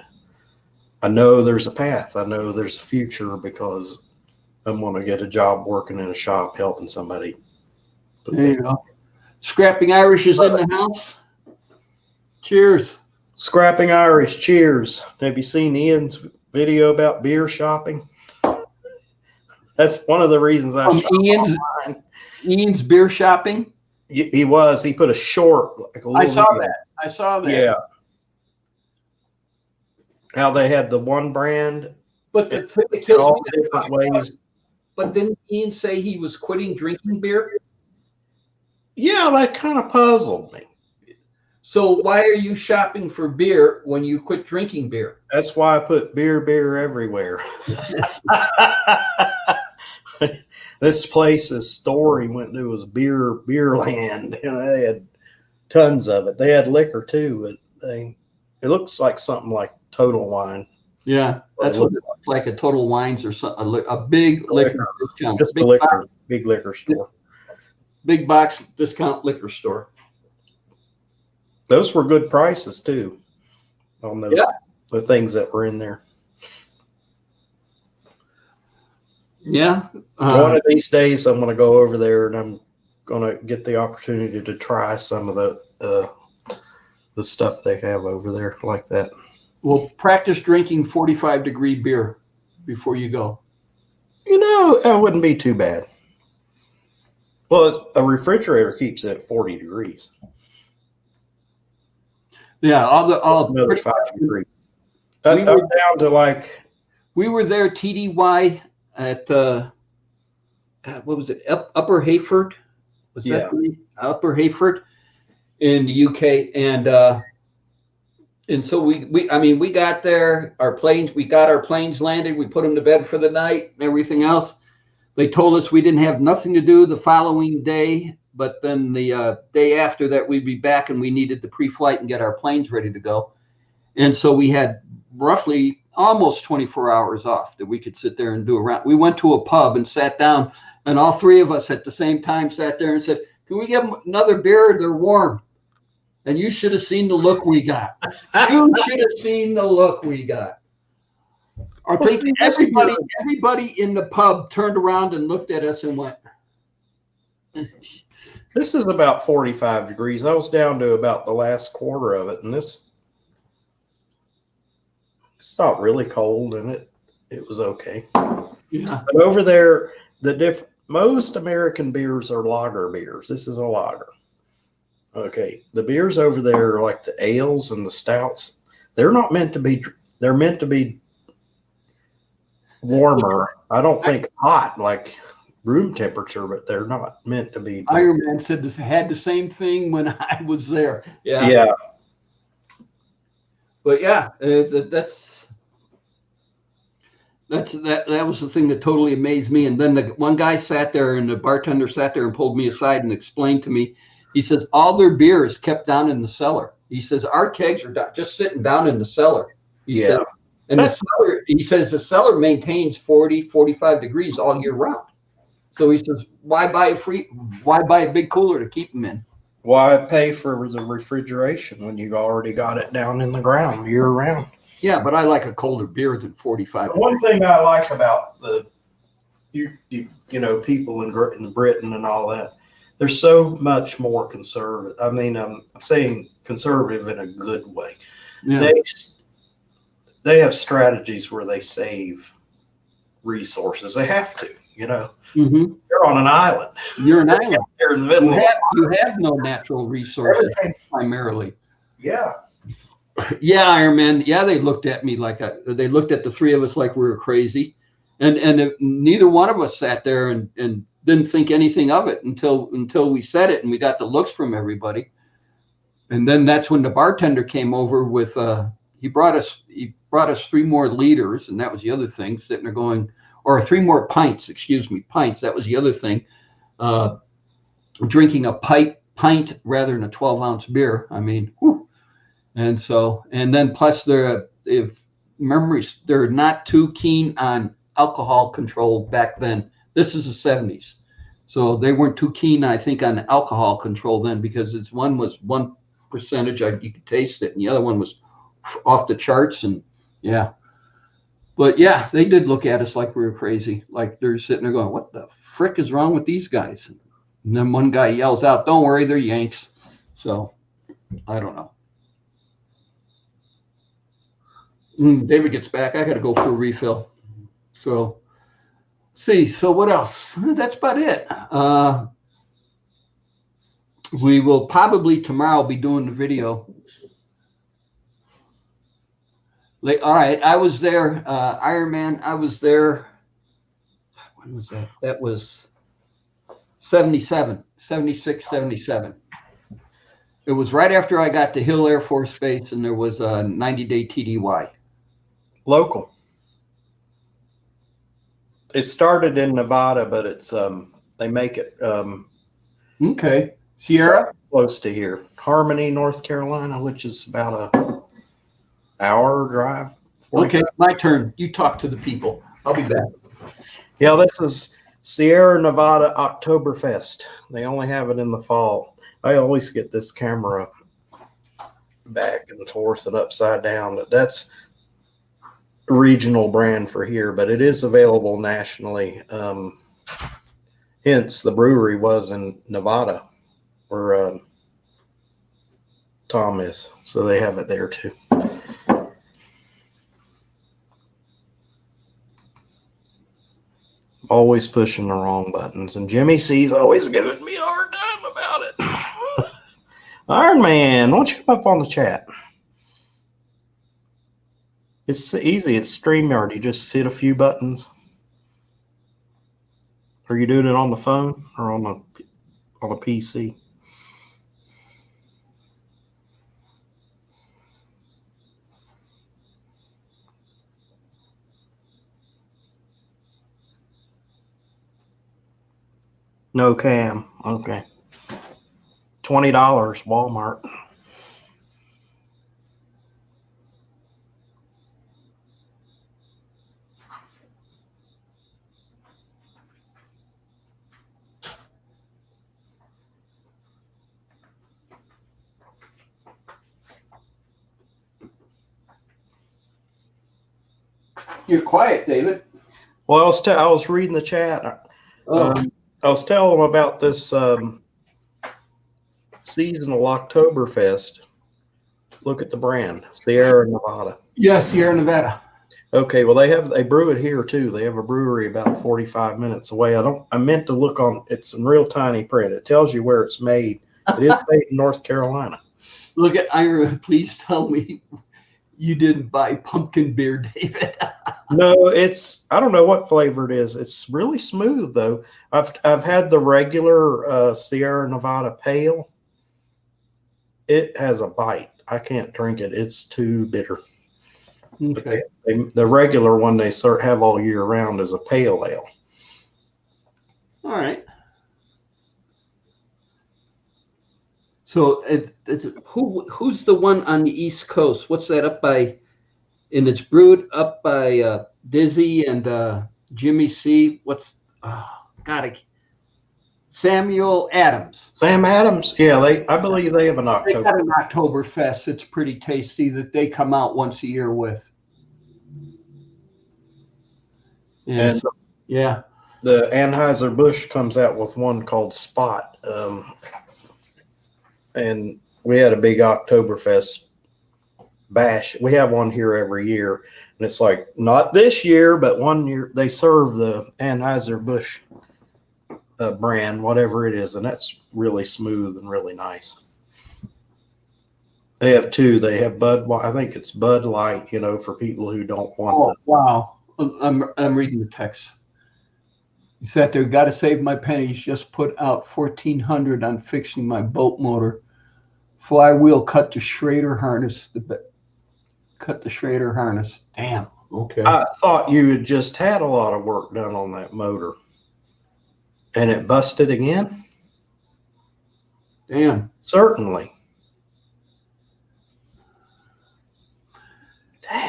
I know there's a path. I know there's a future because I'm going to get a job working in a shop helping somebody. There you go. Scrapping Irish is in the house. Cheers. Scrapping Irish, cheers. Have you seen Ian's video about beer shopping? That's one of the reasons I shop online. Ian's beer shopping. He put a short. Like I saw that. Yeah. How they had the one brand. But the thing that kills all me different ways. But didn't Ian say he was quitting drinking beer? Yeah, that kind of puzzled me. So why are you shopping for beer when you quit drinking beer? That's why I put beer everywhere. This store he went to was Beerland, and they had tons of it. They had liquor too, but it looks like something like Total Wine. Yeah, that's what it looks like, a Total Wines or something, a big liquor discount. Just big liquor store. Big box discount liquor store. Those were good prices too on those the things that were in there. Yeah. One of these days I'm going to go over there and I'm going to get the opportunity to try some of the stuff they have over there like that. Well, practice drinking 45-degree beer before you go. That wouldn't be too bad. Well, a refrigerator keeps it at 40 degrees. Yeah, It's another 5 degrees. We I'm were- down to like, We were there TDY at God, what was it? Upper Hayford? Was Yeah. that the name? Upper Hayford in the UK? And so we got there, we got our planes landed, we put them to bed for the night and everything else. They told us we didn't have nothing to do the following day, but then the day after that we'd be back and we needed the pre-flight and get our planes ready to go. And so we had roughly almost 24 hours off that we could sit there and do around. We went to a pub and sat down, and all three of us at the same time sat there and said, "Can we get another beer? They're warm." And you should have seen the look we got. You should have seen the look we got. I think everybody in the pub turned around and looked at us and went, this is about 45 degrees. I was down to about the last quarter of it, and it's not really cold, and it was okay. yeah. But over there, most American beers are lager beers. This is a lager. Okay, the beers over there are like the ales and the stouts. They're not meant to be. They're meant to be warmer. I don't think hot like room temperature, but they're not meant to be. Iron Man said this had the same thing when I was there. Yeah. Yeah. But yeah, that was the thing that totally amazed me. And then the one guy sat there, and the bartender sat there and pulled me aside and explained to me. He says all their beer is kept down in the cellar. He says our kegs are just sitting down in the cellar. He said, and the cellar, he says the cellar maintains 40, 45 degrees all year round. So he says, why buy a big cooler to keep them in? Why pay for the refrigeration when you've already got it down in the ground year round? Yeah, but I like a colder beer than 45. One thing I like about people in Britain and all that, they're so much more conservative. I mean, I'm saying conservative in a good way. Yeah. They have strategies where they save resources. They have to, Mm-hmm. You're on an island. You're an island. You're in the middle. You have no natural resources primarily. Yeah. Yeah, Iron Man. Yeah, they looked at me they looked at the three of us like we were crazy, and neither one of us sat there and didn't think anything of it until we said it and we got the looks from everybody. And then that's when the bartender came over with he brought us 3 more liters, and that was the other thing, sitting there going, or 3 more pints, pints. That was the other thing. Drinking a pint rather than a 12-ounce beer. I mean, whew. And then plus they're not too keen on alcohol control back then. This is the 70s. So they weren't too keen, I think, on alcohol control then, because one was 1%, you could taste it, and the other one was off the charts. And yeah. But yeah, they did look at us like we were crazy. Like they're sitting there going, what the frick is wrong with these guys? And then one guy yells out, don't worry, they're Yanks. So I don't know. David gets back. I got to go for a refill. So what else? That's about it. We will probably tomorrow be doing the video. All right, I was there, Iron Man. I was there. When was that? That was 76, 77. It was right after I got to Hill Air Force Base, and there was a 90-day TDY. Local. It started in Nevada, but it's they make it okay. Sierra? Close to here. Harmony, North Carolina, which is about a hour drive. 45. Okay, my turn. You talk to the people. I'll be back. Yeah, this is Sierra Nevada Oktoberfest. They only have it in the fall. I always get this camera back and forth and upside down. That's a regional brand for here, but it is available nationally. Hence, the brewery was in Nevada, where Tom is. So they have it there too. Always pushing the wrong buttons. And Jimmy C's always giving me a hard time about it. Iron Man, why don't you come up on the chat? It's easy. It's StreamYard. You just hit a few buttons. Are you doing it on the phone or on a PC? No cam. Okay. $20, Walmart. You're quiet, David. Well, I was reading the chat. I was telling them about this seasonal Oktoberfest. Look at the brand, Sierra Nevada. Yes, Sierra Nevada. Okay, well they brew it here too. They have a brewery about 45 minutes away. I meant to look on. It's in real tiny print. It tells you where it's made. It is made in North Carolina. Look at Ira. Please tell me you didn't buy pumpkin beer, David. No, I don't know what flavor it is. It's really smooth though. I've had the regular Sierra Nevada Pale. It has a bite. I can't drink it. It's too bitter. Okay. The regular one they have all year round is a pale ale. All right. So who's the one on the East Coast? What's that up by? And it's brewed up by Dizzy and Jimmy C. Samuel Adams. Sam Adams, yeah, I believe they have an They October. got an Oktoberfest. It's pretty tasty that they come out once a year with. And so, yeah. The Anheuser-Busch comes out with one called Spot. And we had a big Oktoberfest bash. We have one here every year. And it's like, not this year, but one year they serve the Anheuser-Busch brand, whatever it is. And that's really smooth and really nice. They have two. They have I think it's Bud Light, for people who don't want wow. I'm reading the text. He sat there, got to save my pennies, just put out $1,400 on fixing my boat motor. Flywheel cut the Schrader harness. Cut the Schrader harness. Damn. Okay. I thought you had just had a lot of work done on that motor. And it busted again? Damn. Certainly.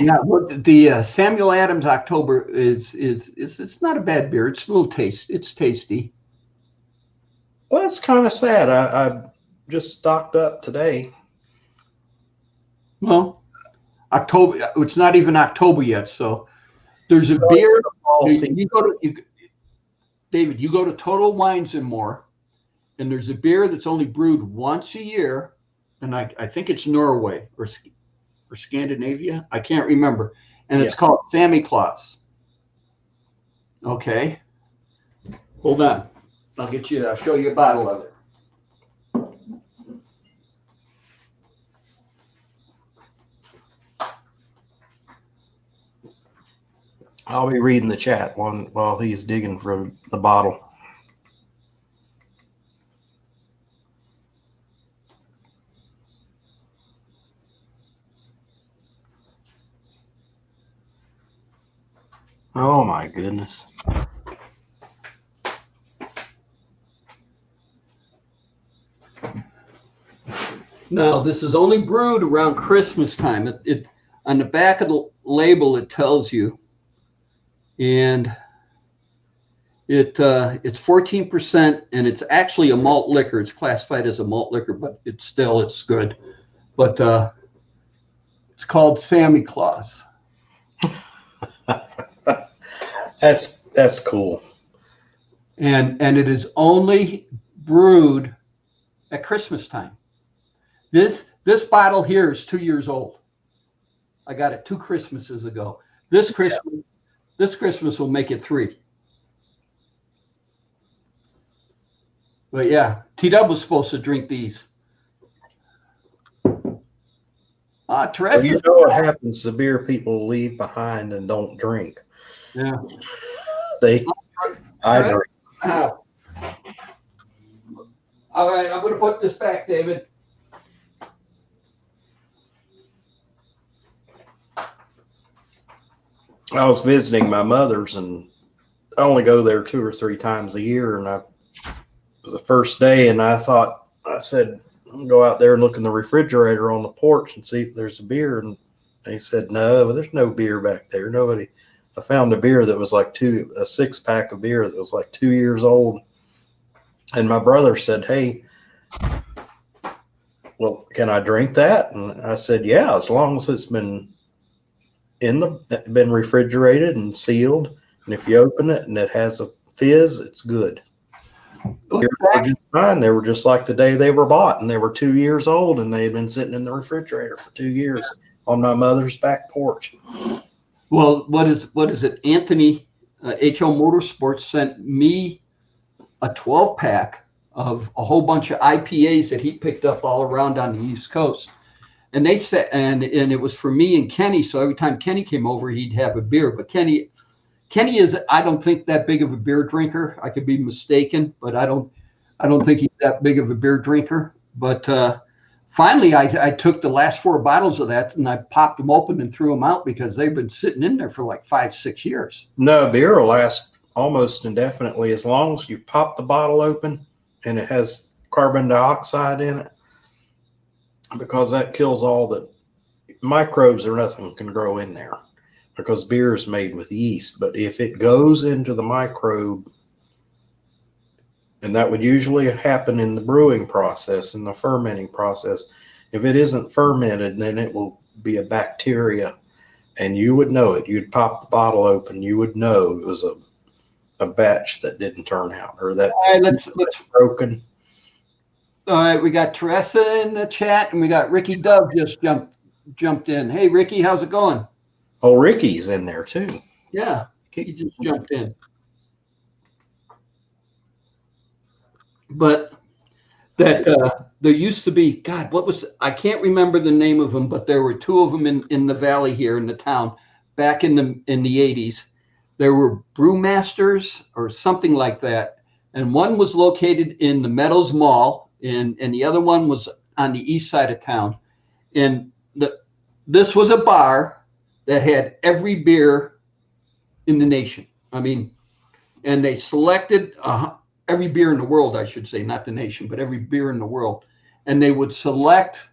Now, the Samuel Adams October is it's not a bad beer. It's a little it's tasty. Well, it's kind of sad. I just stocked up today. Well, October. It's not even October yet, so there's a beer. David, you go to Total Wines and More, and there's a beer that's only brewed once a year, and I think it's Norway or Scandinavia. I can't remember. And it's called Sammy Claus. Okay. Hold on. I'll show you a bottle of it. I'll be reading the chat while he's digging for the bottle. Oh my goodness. Now, this is only brewed around Christmas time. It on the back of the label it tells you, and it's 14%, and it's actually a malt liquor. It's classified as a malt liquor, but it's good. But it's called Sammy Claus. That's cool. And it is only brewed at Christmas time. This bottle here is 2 years old. I got it 2 Christmases ago. This Christmas will make it 3. But yeah, T-Dub was supposed to drink these. Well, Teresa. you know what happens to beer people leave behind and don't drink. Yeah. I drink. All right, I'm going to put this back, David. I was visiting my mother's, and I only go there 2 or 3 times a year. And it was the first day, and I said, I'm gonna go out there and look in the refrigerator on the porch and see if there's a beer. And they said, no, there's no beer back there. Nobody. I found a beer that was like a 6-pack of beer that was like 2 years old. And my brother said, hey, well, can I drink that? And I said, yeah, as long as it's been refrigerated and sealed. And if you open it and it has a fizz, it's good. They were just fine. They were just like the day they were bought, and they were 2 years old, and they had been sitting in the refrigerator for 2 years on my mother's back porch. Well, what is it? Anthony, HO Motorsports sent me a 12-pack of a whole bunch of IPAs that he picked up all around on the East Coast. And they said, and it was for me and Kenny. So every time Kenny came over, he'd have a beer. But Kenny is, I don't think, that big of a beer drinker. I could be mistaken, but I don't think he's that big of a beer drinker. But finally, I took the last 4 bottles of that and I popped them open and threw them out because they've been sitting in there for like 5-6 years. No, beer will last almost indefinitely as long as you pop the bottle open and it has carbon dioxide in it, because that kills all the microbes or nothing can grow in there, because beer is made with yeast. But if it goes into the microbe, and that would usually happen in the brewing process, in the fermenting process, if it isn't fermented, then it will be a bacteria, and you would know it. You'd pop the bottle open, you would know it was a batch that didn't turn out, or that let's broken. All right, we got Teresa in the chat, and we got Ricky Dove just jumped in. Hey, Ricky, how's it going? Oh, Ricky's in there too. Yeah, he just jumped in. But that there used to be, God, I can't remember the name of them, but there were 2 of them in the valley here in the town back in the 80s. There were brewmasters or something like that, and one was located in the Meadows Mall. And the other one was on the east side of town. And this was a bar that had every beer in the nation. I mean, and they selected every beer in the world, I should say, not the nation, but every beer in the world. And they would select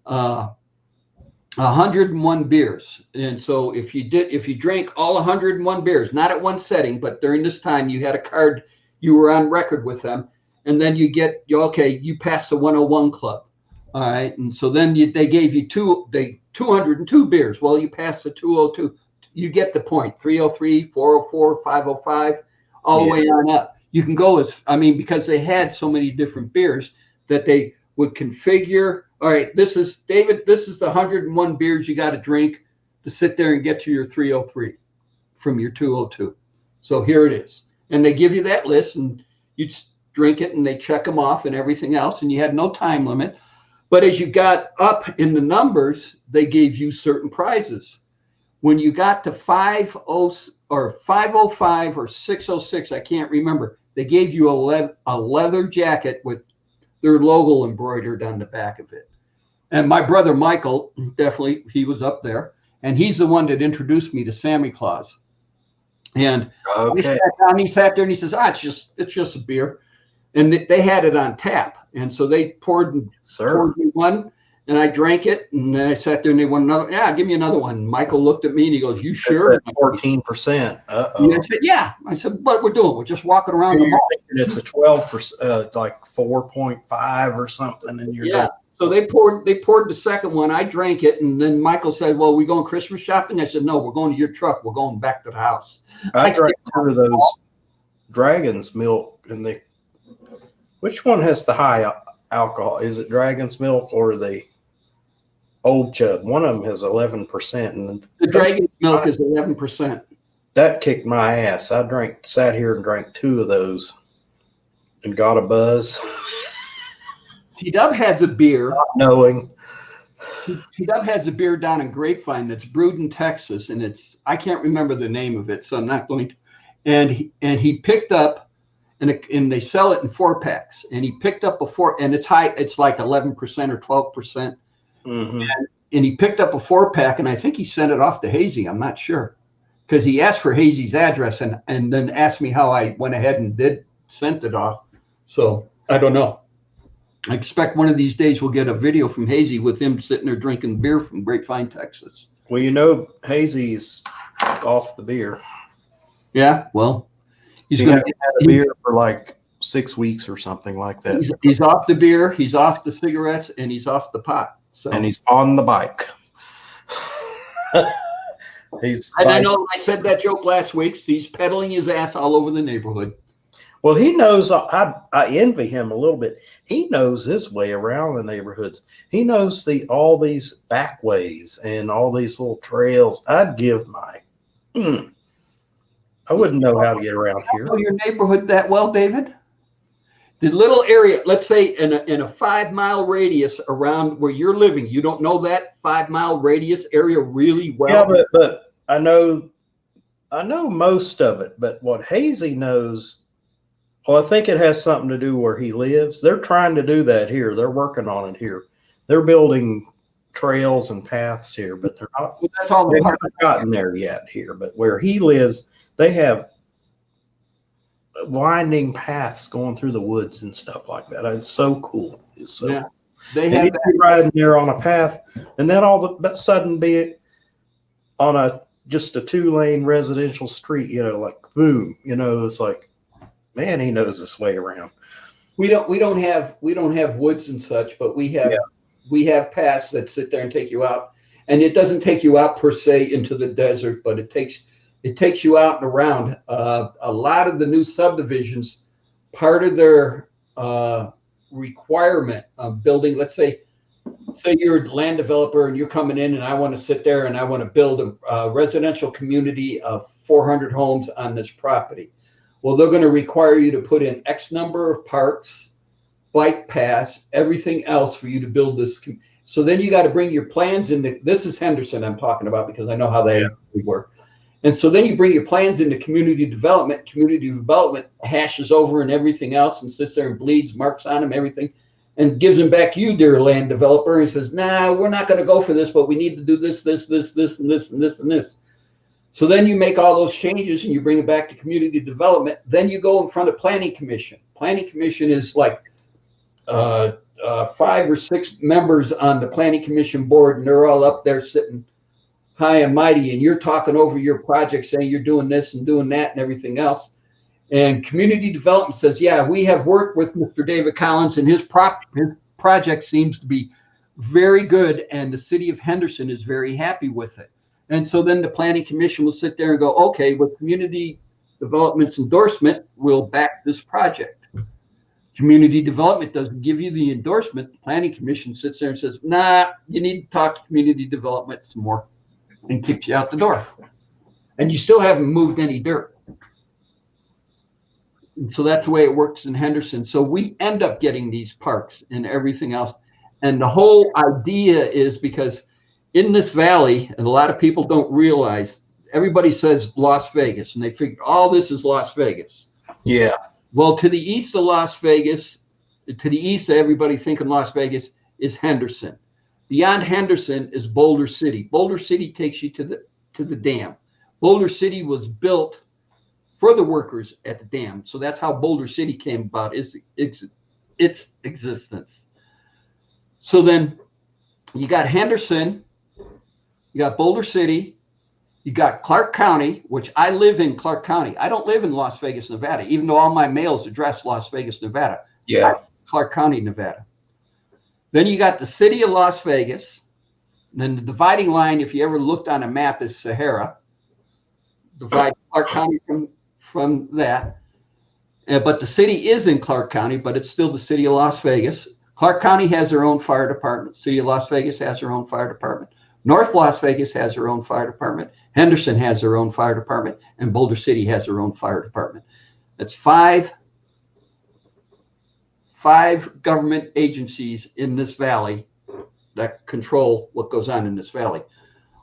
101 beers. And so if you drank all 101 beers, not at one setting, but during this time, you had a card, you were on record with them. And then you passed the 101 club. All right. And so then they gave you 202 beers. Well, you passed the 202. You get the point. 303, 404, 505, all the way on up. You can go because they had so many different beers that they would configure. All right, this is David. This is the 101 beers you got to drink to sit there and get to your 303 from your 202. So here it is. And they give you that list, and you drink it, and they check them off and everything else, and you had no time limit. But as you got up in the numbers, they gave you certain prizes. When you got to 505 or 606, I can't remember, they gave you a leather jacket with their logo embroidered on the back of it. And my brother Michael, definitely, he was up there, and he's the one that introduced me to Sammy Claus. And he sat there and he says, it's just a beer. And they had it on tap. And so they poured me one, and I drank it. And then I sat there and they want another. Yeah, give me another one. And Michael looked at me and he goes, you sure? 14%. And I said, yeah. I said, what we're doing? We're just walking around the mall. It's a 12%, like 4.5 or something. And you're done. So they poured the second one. I drank it. And then Michael said, well, we going Christmas shopping? I said, no, we're going to your truck. We're going back to the house. I drank 2 of those Dragon's Milk, and which one has the high alcohol? Is it Dragon's Milk or the Old Chub? One of them has 11%. And the Dragon's Milk is 11%. That kicked my ass. I sat here and drank 2 of those, and got a buzz. T-Dub has a beer. Not knowing. T-Dub has a beer down in Grapevine that's brewed in Texas, and I can't remember the name of it, so I'm not going to. And he picked up, and they sell it in 4-packs. And he picked up and it's high. It's like 11% or 12%. Mm-hmm. And he picked up a 4-pack, and I think he sent it off to Hazy. I'm not sure, because he asked for Hazy's address and then asked me how I went ahead and sent it off. So I don't know. I expect one of these days we'll get a video from Hazy with him sitting there drinking beer from Grapevine, Texas. Well, you know, Hazy's off the beer. Yeah, well, He hasn't had a beer for like 6 weeks or something like that. He's off the beer, he's off the cigarettes, and he's off the pot. So. And he's on the bike. I know I said that joke last week. So he's pedaling his ass all over the neighborhood. Well, he knows. I envy him a little bit. He knows his way around the neighborhoods. He knows all these back ways and all these little trails. I'd give I wouldn't know how to get around here. You know your neighborhood that well, David? The little area, let's say in a 5-mile radius around where you're living, you don't know that 5-mile radius area really well. Yeah, but I know most of it. But what Hazy knows. Well, I think it has something to do where he lives. They're trying to do that here. They're working on it here. They're building trails and paths here, but they're not. Well, that's all they haven't gotten there yet here. But where he lives, they have winding paths going through the woods and stuff like that. It's so cool. It's so yeah. Cool. They have be riding there on a path, and then all of a sudden be on just a 2-lane residential street. You know, like boom. You know, it's like. Man, he knows his way around. We don't have woods and such, but we have paths that sit there and take you out. And it doesn't take you out per se into the desert, but it takes you out and around. A lot of the new subdivisions, part of their requirement of building, let's say you're a land developer and you're coming in and I want to sit there and I want to build a residential community of 400 homes on this property. Well, they're going to require you to put in X number of parks, bike paths, everything else for you to build this. So then you got to bring your plans in. This is Henderson I'm talking about because I know how they work. And so then you bring your plans into community development. Community development hashes over and everything else and sits there and bleeds, marks on them, everything, and gives them back to you, dear land developer, and says, nah, we're not going to go for this, but we need to do this, and this, and this, and this. So then you make all those changes and you bring it back to community development. Then you go in front of planning commission. Planning commission is like 5 or 6 members on the planning commission board, and they're all up there sitting high and mighty, and you're talking over your project saying you're doing this and doing that and everything else. And community development says, yeah, we have worked with Mr. David Collins and his project seems to be very good, and the city of Henderson is very happy with it. And so then the planning commission will sit there and go, okay, with community development's endorsement, we'll back this project. Community development doesn't give you the endorsement. The planning commission sits there and says, nah, you need to talk to community development some more, and kicks you out the door. And you still haven't moved any dirt. And so that's the way it works in Henderson. So we end up getting these parks and everything else. And the whole idea is because in this valley, and a lot of people don't realize, everybody says Las Vegas, and they figure all this is Las Vegas. Yeah. Well, to the east of Las Vegas, to the east of everybody thinking Las Vegas is Henderson. Beyond Henderson is Boulder City. Boulder City takes you to the dam. Boulder City was built for the workers at the dam. So that's how Boulder City came about, its existence. So then you got Henderson, you got Boulder City, you got Clark County, which I live in Clark County. I don't live in Las Vegas, Nevada, even though all my mail's addressed Las Vegas, Nevada. Yeah. Clark County, Nevada. Then you got the city of Las Vegas. And then the dividing line, if you ever looked on a map, is Sahara. Divide Clark County from that. But the city is in Clark County, but it's still the city of Las Vegas. Clark County has their own fire department. City of Las Vegas has their own fire department. North Las Vegas has their own fire department. Henderson has their own fire department. And Boulder City has their own fire department. That's 5 5 government agencies in this valley that control what goes on in this valley.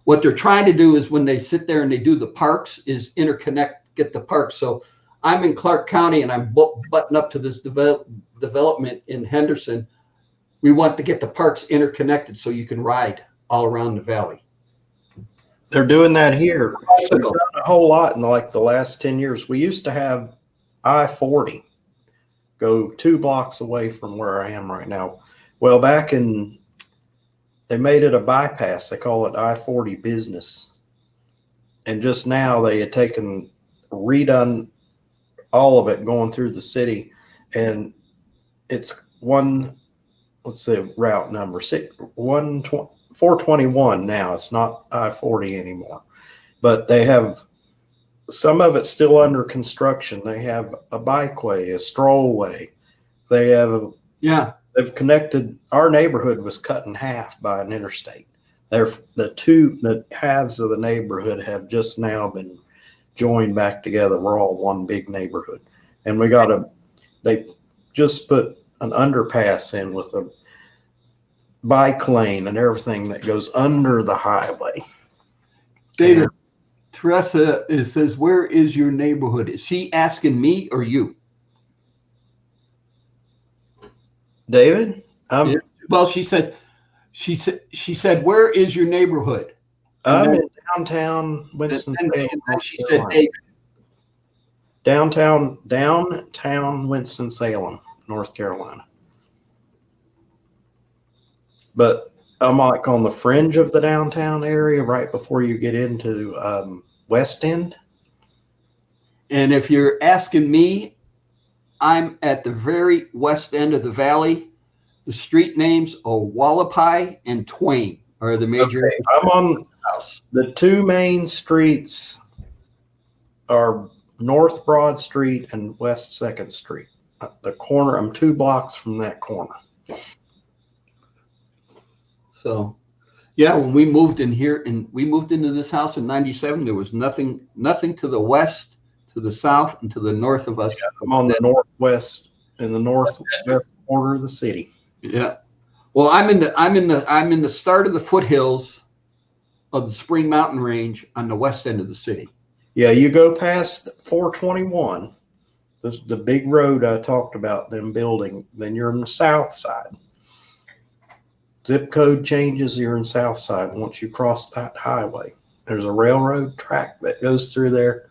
What they're trying to do is when they sit there and they do the parks is interconnect, get the parks. So I'm in Clark County and I'm butting up to this development in Henderson. We want to get the parks interconnected so you can ride all around the valley. They're doing that here. They've Bicycle. done a whole lot in like the last 10 years. We used to have I-40 go 2 blocks away from where I am right now. Well, they made it a bypass. They call it I-40 business. And just now they had redone all of it going through the city. And it's what's the route number? 421 now. It's not I-40 anymore. But they have some of it still under construction. They have a bikeway, a strollway. They've connected. Our neighborhood was cut in half by an interstate. The halves of the neighborhood have just now been joined back together. We're all one big neighborhood. And they just put an underpass in with a bike lane and everything that goes under the highway. David, Teresa says, where is your neighborhood? Is she asking me or you? David? Well, she said, where is your neighborhood? I'm in downtown Winston-Salem. And she said, David. Downtown Winston-Salem, North Carolina. But I'm like on the fringe of the downtown area, right before you get into West End. And if you're asking me, I'm at the very west end of the valley. The street names are Wallapai and Twain are the major. Okay, I'm on house. The 2 main streets are North Broad Street and West 2nd Street. The corner, I'm 2 blocks from that corner. So, yeah, when we moved in here and we moved into this house in '97, there was nothing to the west, to the south, and to the north of us. Yeah, I'm on the northwest, in the northwest corner of the city. Yeah. Well, I'm in the start of the foothills of the Spring Mountain Range on the west end of the city. Yeah, you go past 421. This is the big road I talked about them building. Then you're on the south side. Zip code changes, you're in south side once you cross that highway. There's a railroad track that goes through there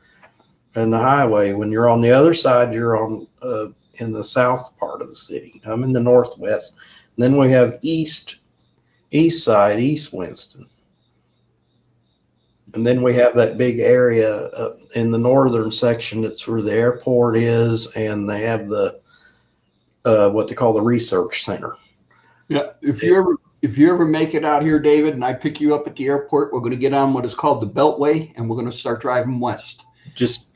and the highway. When you're on the other side, you're on in the south part of the city. I'm in the northwest. And then we have east side, East Winston. And then we have that big area in the northern section. That's where the airport is, and they have the what they call the research center. Yeah, if you ever make it out here, David, and I pick you up at the airport, we're going to get on what is called the Beltway, and we're going to start driving west.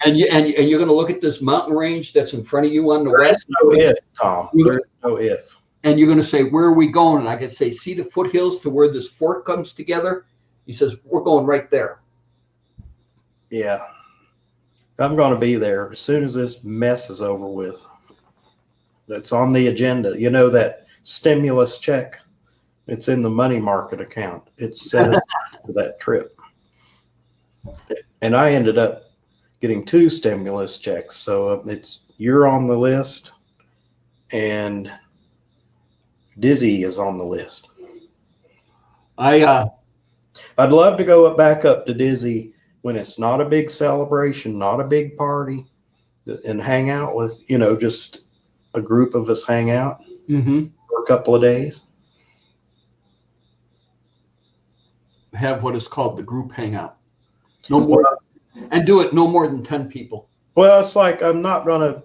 And you're going to look at this mountain range that's in front of you on the west. No if, Tom. There's no if. And you're going to say, where are we going? And I can say, see the foothills to where this fork comes together? He says, we're going right there. Yeah. I'm going to be there as soon as this mess is over with. That's on the agenda. You know, that stimulus check, it's in the money market account. It's set aside for that trip. And I ended up getting 2 stimulus checks. So you're on the list and Dizzy is on the list. I'd love to go back up to Dizzy when it's not a big celebration, not a big party, and hang out with, just a group of us hang out for a couple of days. Have what is called the group hangout. No more, and do it no more than 10 people. Well, it's like I'm not going to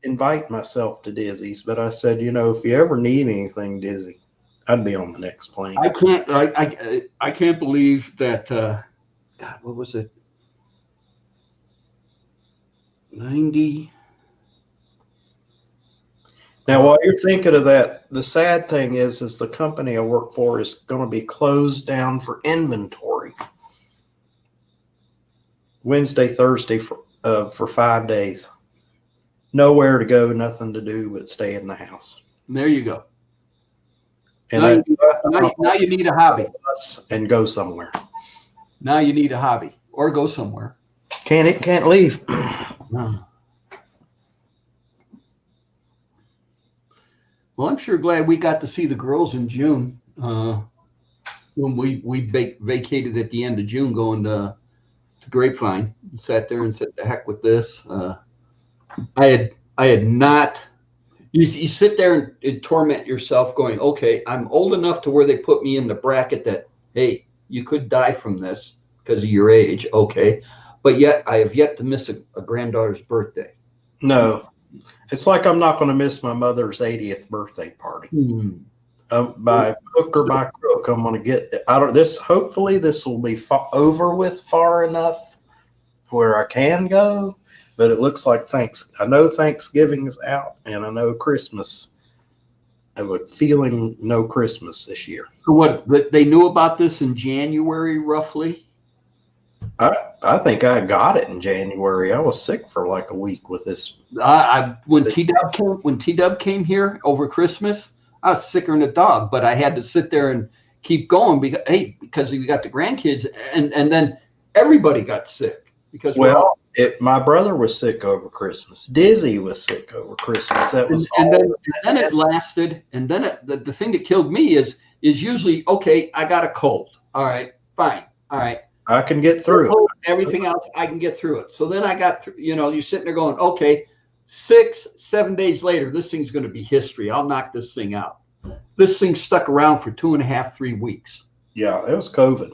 invite myself to Dizzy's, but I said, if you ever need anything, Dizzy, I'd be on the next plane. I can't believe that. God, what was it? 90. Now, while you're thinking of that, the sad thing is the company I work for is going to be closed down for inventory Wednesday, Thursday for 5 days. Nowhere to go, nothing to do but stay in the house. There you go. And Now you need a hobby. and go somewhere. Now you need a hobby or go somewhere. Can't leave. Well, I'm sure glad we got to see the girls in June. When we vacated at the end of June, going to Grapevine, and sat there and said, "The heck with this." I had not. You sit there and torment yourself, going, "Okay, I'm old enough to where they put me in the bracket that, hey, you could die from this because of your age." Okay, but yet I have yet to miss a granddaughter's birthday. No, it's like I'm not going to miss my mother's 80th birthday party. By hook or by crook, I'm going to get out of this. Hopefully, this will be over with far enough where I can go. But it looks like I know Thanksgiving is out, and I know Christmas. I have a feeling no Christmas this year. What? They knew about this in January, roughly. I think I got it in January. I was sick for like a week with this. When T-Dub came here over Christmas, I was sicker than a dog, but I had to sit there and keep going because we got the grandkids, and then everybody got sick because my brother was sick over Christmas. Dizzy was sick over Christmas. That was and then it lasted, and then the thing that killed me is usually, okay, I got a cold. All right, fine. All right. I can get through it. Everything else, I can get through it. So then I got through, you're sitting there going, okay, 6-7 days later, this thing's going to be history. I'll knock this thing out. This thing stuck around for 2.5-3 weeks. Yeah, it was COVID.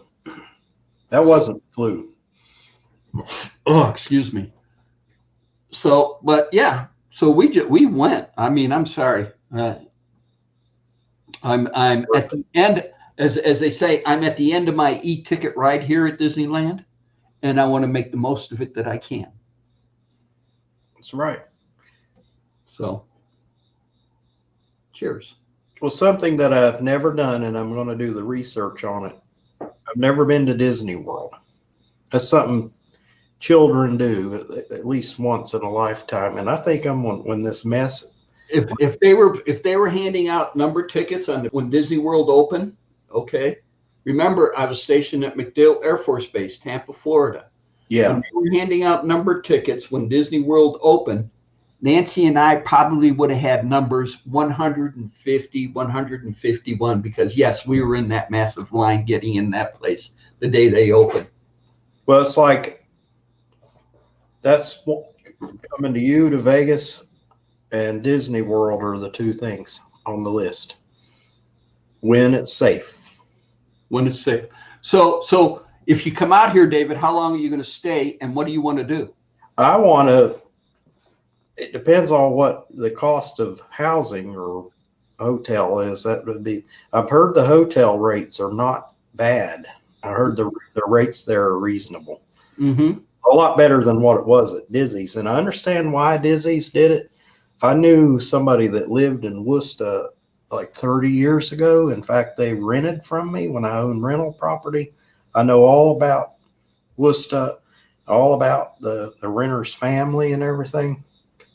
That wasn't flu. Oh, excuse me. So, but yeah, so we went. I mean, I'm sorry. I'm at the end. As they say, I'm at the end of my e-ticket ride here at Disneyland, and I want to make the most of it that I can. That's right. So, cheers. Well, something that I've never done, and I'm going to do the research on it. I've never been to Disney World. That's something children do at least once in a lifetime, and I think I'm when this mess. If they were handing out number tickets when Disney World opened. Okay. Remember, I was stationed at MacDill Air Force Base, Tampa, Florida. Yeah. When we were handing out number tickets when Disney World opened, Nancy and I probably would have had numbers 150, 151, because yes, we were in that massive line getting in that place the day they opened. Well, it's like that's coming to you to Vegas and Disney World are the two things on the list. When it's safe. When it's safe. So if you come out here, David, how long are you going to stay, and what do you want to do? It depends on what the cost of housing or hotel is. That would be, I've heard the hotel rates are not bad. I heard the rates there are reasonable. Mm-hmm. A lot better than what it was at Dizzy's. And I understand why Dizzy's did it. I knew somebody that lived in Worcester like 30 years ago. In fact, they rented from me when I owned rental property. I know all about Worcester, all about the renter's family and everything.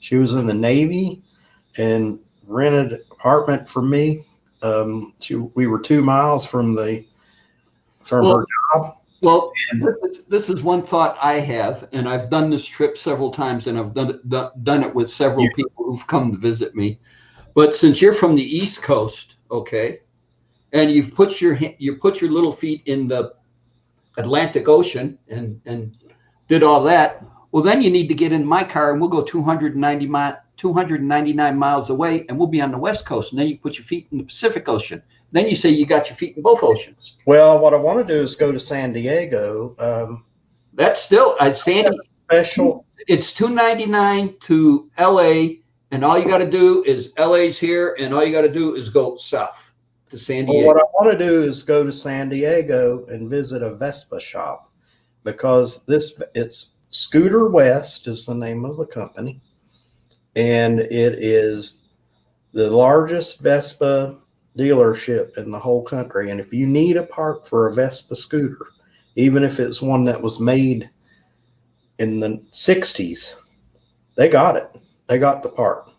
She was in the Navy and rented an apartment from me. We were 2 miles from her job. Well, this is one thought I have, and I've done this trip several times, and I've done it with several people who've come to visit me. But since you're from the East Coast, okay, and you've put your little feet in the Atlantic Ocean and did all that, well, then you need to get in my car and we'll go 299 miles away, and we'll be on the West Coast. And then you put your feet in the Pacific Ocean. Then you say you got your feet in both oceans. Well, what I want to do is go to San Diego. That's still special. It's $299 to LA. And all you got to do is LA's here, and all you got to do is go south to San Diego. Well, what I want to do is go to San Diego and visit a Vespa shop, because it's Scooter West is the name of the company, and it is the largest Vespa dealership in the whole country. And if you need a part for a Vespa scooter, even if it's one that was made in the 60s, they got it. They got the part.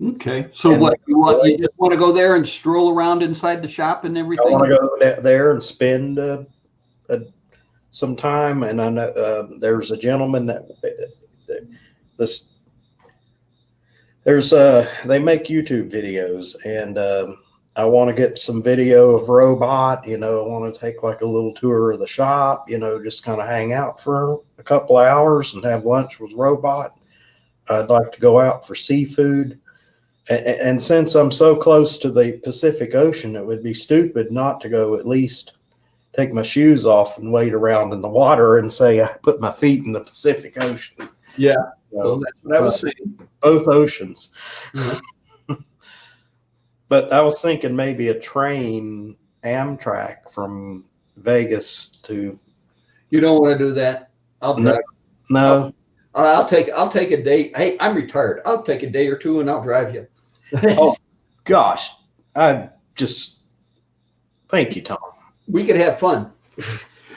Okay. So And what you just want to go there and stroll around inside the shop and I everything? want to go there and spend some time. And I know there's a gentleman that this there's they make YouTube videos, and I want to get some video of Robot. I want to take like a little tour of the shop. Just kind of hang out for a couple hours and have lunch with Robot. I'd like to go out for seafood. And since I'm so close to the Pacific Ocean, it would be stupid not to go at least take my shoes off and wade around in the water and say I put my feet in the Pacific Ocean. Yeah. Well, that's what I was saying. Both oceans. Yeah. But I was thinking maybe a train Amtrak from Vegas to. You don't want to do that. I'll drive. No. I'll take a day. Hey, I'm retired. I'll take a day or two and I'll drive you. Oh gosh, I just thank you, Tom. We could have fun.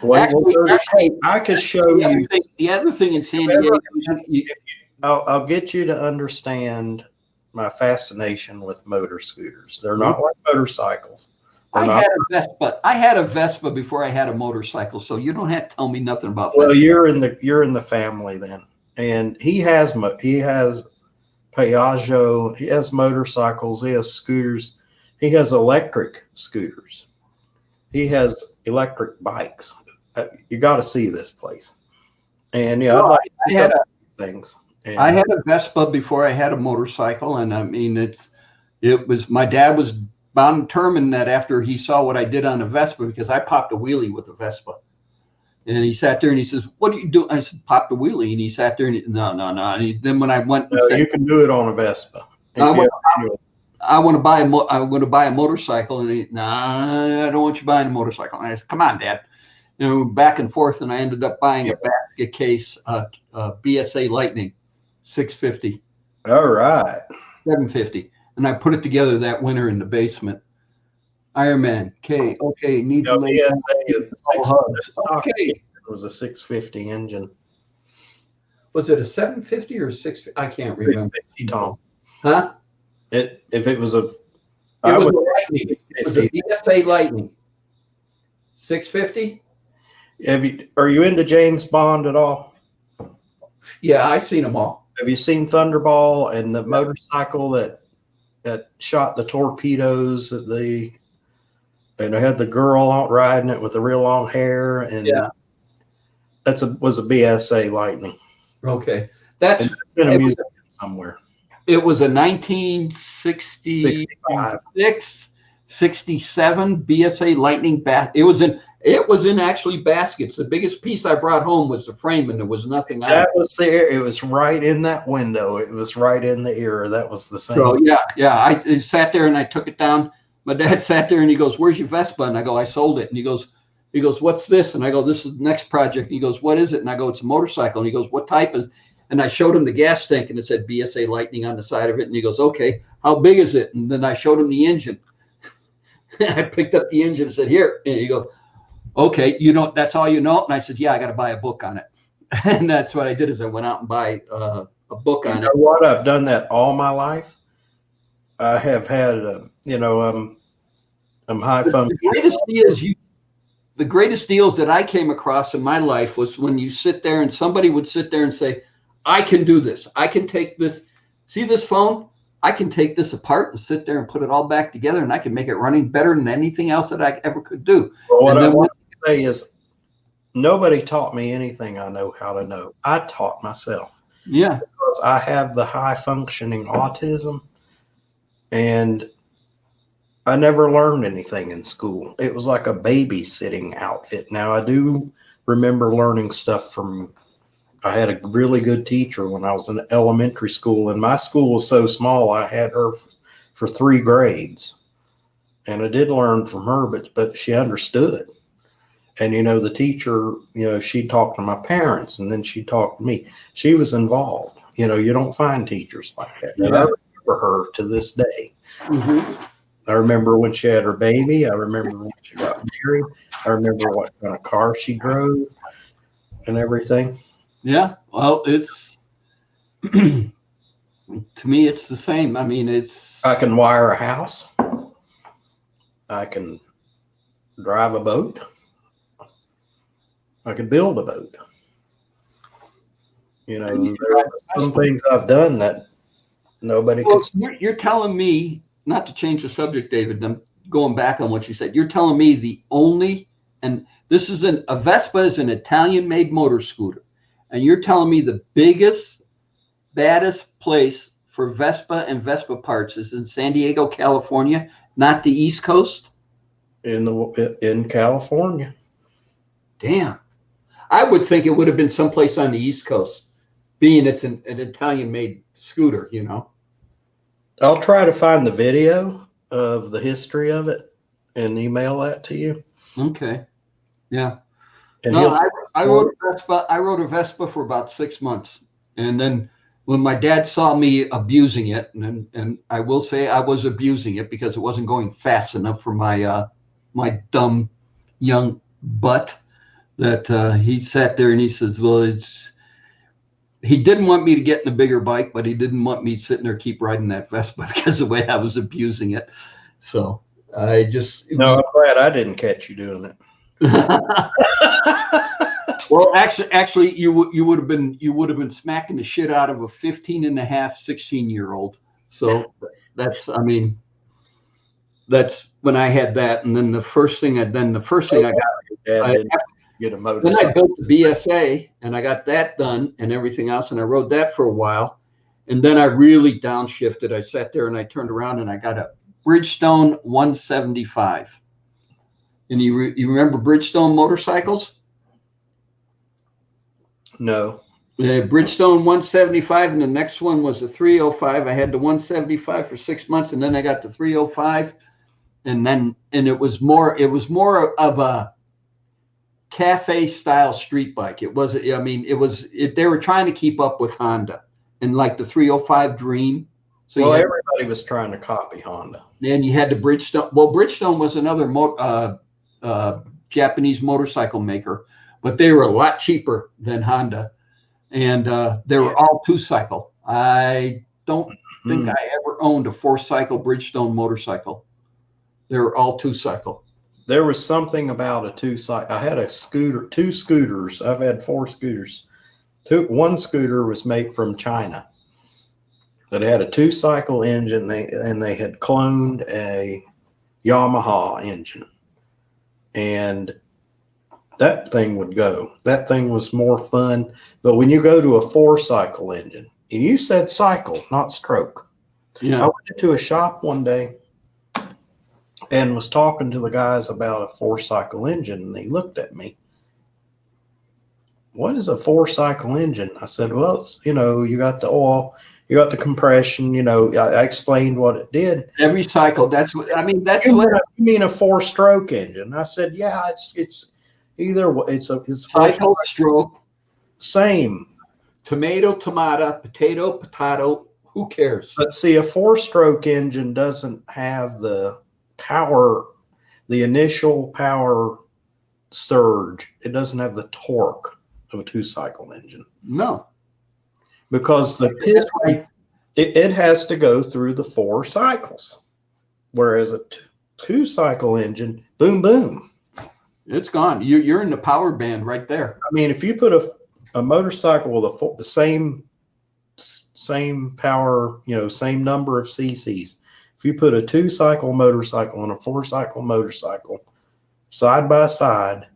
Well, Actually, I could show you. The other thing in San Diego, I'll get you to understand my fascination with motor scooters. They're not like motorcycles. I had a Vespa before I had a motorcycle, so you don't have to tell me nothing about Well, Vespa. you're in the family then, and he has Piaggio, he has motorcycles, he has scooters, he has electric scooters, he has electric bikes. You got to see this place, and yeah, Well, I'd like things. And I had a Vespa before I had a motorcycle, and I mean it was my dad was bound determined that after he saw what I did on a Vespa, because I popped a wheelie with a Vespa. And he sat there and he says, "What do you do?" I said, "Popped a wheelie." And he sat there and no. And then when I went, you can do it on a Vespa. I want to buy a motorcycle. And I don't want you buying a motorcycle. And I said, "Come on, Dad." Back and forth, and I ended up buying a basket case, BSA Lightning, 650. All right. 750. And I put it together that winter in the basement. Ironman. Okay. Need to lay Okay. It was a 650 engine. Was it a 750 or a 650? I can't remember. 650, Tom. Huh? If it was a. It was a Lightning. It was a BSA Lightning. 650? Are you into James Bond at all? Yeah, I've seen them all. Have you seen Thunderball and the motorcycle that shot the torpedoes and they had the girl out riding it with the real long hair, and was a BSA Lightning. Okay, that's in a museum somewhere. It was a 1966, 67 BSA Lightning bat. It was in actually baskets. The biggest piece I brought home was the frame, and there was nothing on it. That was there. It was right in that window. It was right in the ear. That was the same. So yeah. I sat there and I took it down. My dad sat there and he goes, "Where's your Vespa?" And I go, "I sold it." And he goes, "What's this?" And I go, "This is the next project." And he goes, "What is it?" And I go, "It's a motorcycle." And he goes, "What type is?" And I showed him the gas tank and it said BSA Lightning on the side of it. And he goes, "Okay, how big is it?" And then I showed him the engine. I picked up the engine and said, "Here." And he goes, "Okay, that's all you know?" And I said, "Yeah, I got to buy a book on it." And that's what I did is I went out and buy a book on it. What? I've done that all my life. I have had, I'm high functioning. The greatest deals that I came across in my life was when you sit there and somebody would sit there and say, "I can do this. I can take this. See this phone? I can take this apart and sit there and put it all back together, and I can make it running better than anything else that I ever could do." Well, what I want to say is nobody taught me anything I know how to know. I taught myself. Yeah. Because I have the high functioning autism, and I never learned anything in school. It was like a babysitting outfit. Now, I do remember learning stuff I had a really good teacher when I was in elementary school, and my school was so small, I had her for 3 grades. And I did learn from her, but she understood. And, the teacher, she talked to my parents, and then she talked to me. She was involved. You don't find teachers like that. And I remember her to this day. Mm-hmm. I remember when she had her baby. I remember when she got married. I remember what kind of car she drove and everything. Yeah. Well, To me, it's the same. I mean, it's. I can wire a house. I can drive a boat. I can build a boat. You know, there are some things I've done that nobody Well, could. you're telling me, not to change the subject, David, I'm going back on what you said. You're telling me the only, and this is a Vespa is an Italian-made motor scooter, and you're telling me the biggest, baddest place for Vespa and Vespa parts is in San Diego, California, not the East Coast? In California. Damn. I would think it would have been someplace on the East Coast, being it's an Italian-made scooter, you know. I'll try to find the video of the history of it and email that to you. Okay. Yeah. And No, I rode a Vespa. I rode a Vespa for about 6 months, and then when my dad saw me abusing it, and I will say I was abusing it because it wasn't going fast enough for my my dumb young butt. That he sat there and he says, "Well, it's." He didn't want me to get in a bigger bike, but he didn't want me sitting there keep riding that Vespa because of the way I was abusing it. So I just no, I'm glad I didn't catch you doing it. Well, actually, you would have been smacking the shit out of a 15 and a half, 16-year-old. So that's, I mean, that's when I had that, and then the first thing I got, Dad didn't get a then I motorcycle. built the BSA, and I got that done and everything else, and I rode that for a while, and then I really downshifted. I sat there and I turned around and I got a Bridgestone 175. And you remember Bridgestone motorcycles? No. Bridgestone 175, and the next one was a 305. I had the 175 for 6 months, and then I got the 305, and it was more of a cafe style street bike. It wasn't. I mean, they were trying to keep up with Honda, and like the 305 Dream. So well, everybody was trying to copy Honda. Then you had the Bridgestone. Well, Bridgestone was another Japanese motorcycle maker, but they were a lot cheaper than Honda, and they were all 2-cycle. I don't think I ever owned a 4-cycle Bridgestone motorcycle. They were all 2-cycle. There was something about a 2-cycle. I had a scooter, 2 scooters. I've had 4 scooters. One scooter was made from China that had a 2-cycle engine, and they had cloned a Yamaha engine, and that thing would go. That thing was more fun. But when you go to a 4-cycle engine, and you said cycle, not stroke. Yeah. I went into a shop one day and was talking to the guys about a 4-cycle engine, and they looked at me. What is a 4-cycle engine? I said, well, it's, you got the oil, you got the compression, I explained what it did. Every cycle, that's what You mean a 4-stroke engine? I said, yeah, it's either way. It's cycle, stroke, same. Tomato, potato, who cares? But see, a 4-stroke engine doesn't have the power, the initial power surge. It doesn't have the torque of a 2-cycle engine. No. Because the piston, it has to go through the 4 cycles. Whereas a 2-cycle engine, boom, boom. It's gone. You're in the power band right there. I mean, if you put a motorcycle with the same power, same number of cc's, if you put a 2-cycle motorcycle and a 4-cycle motorcycle side by side,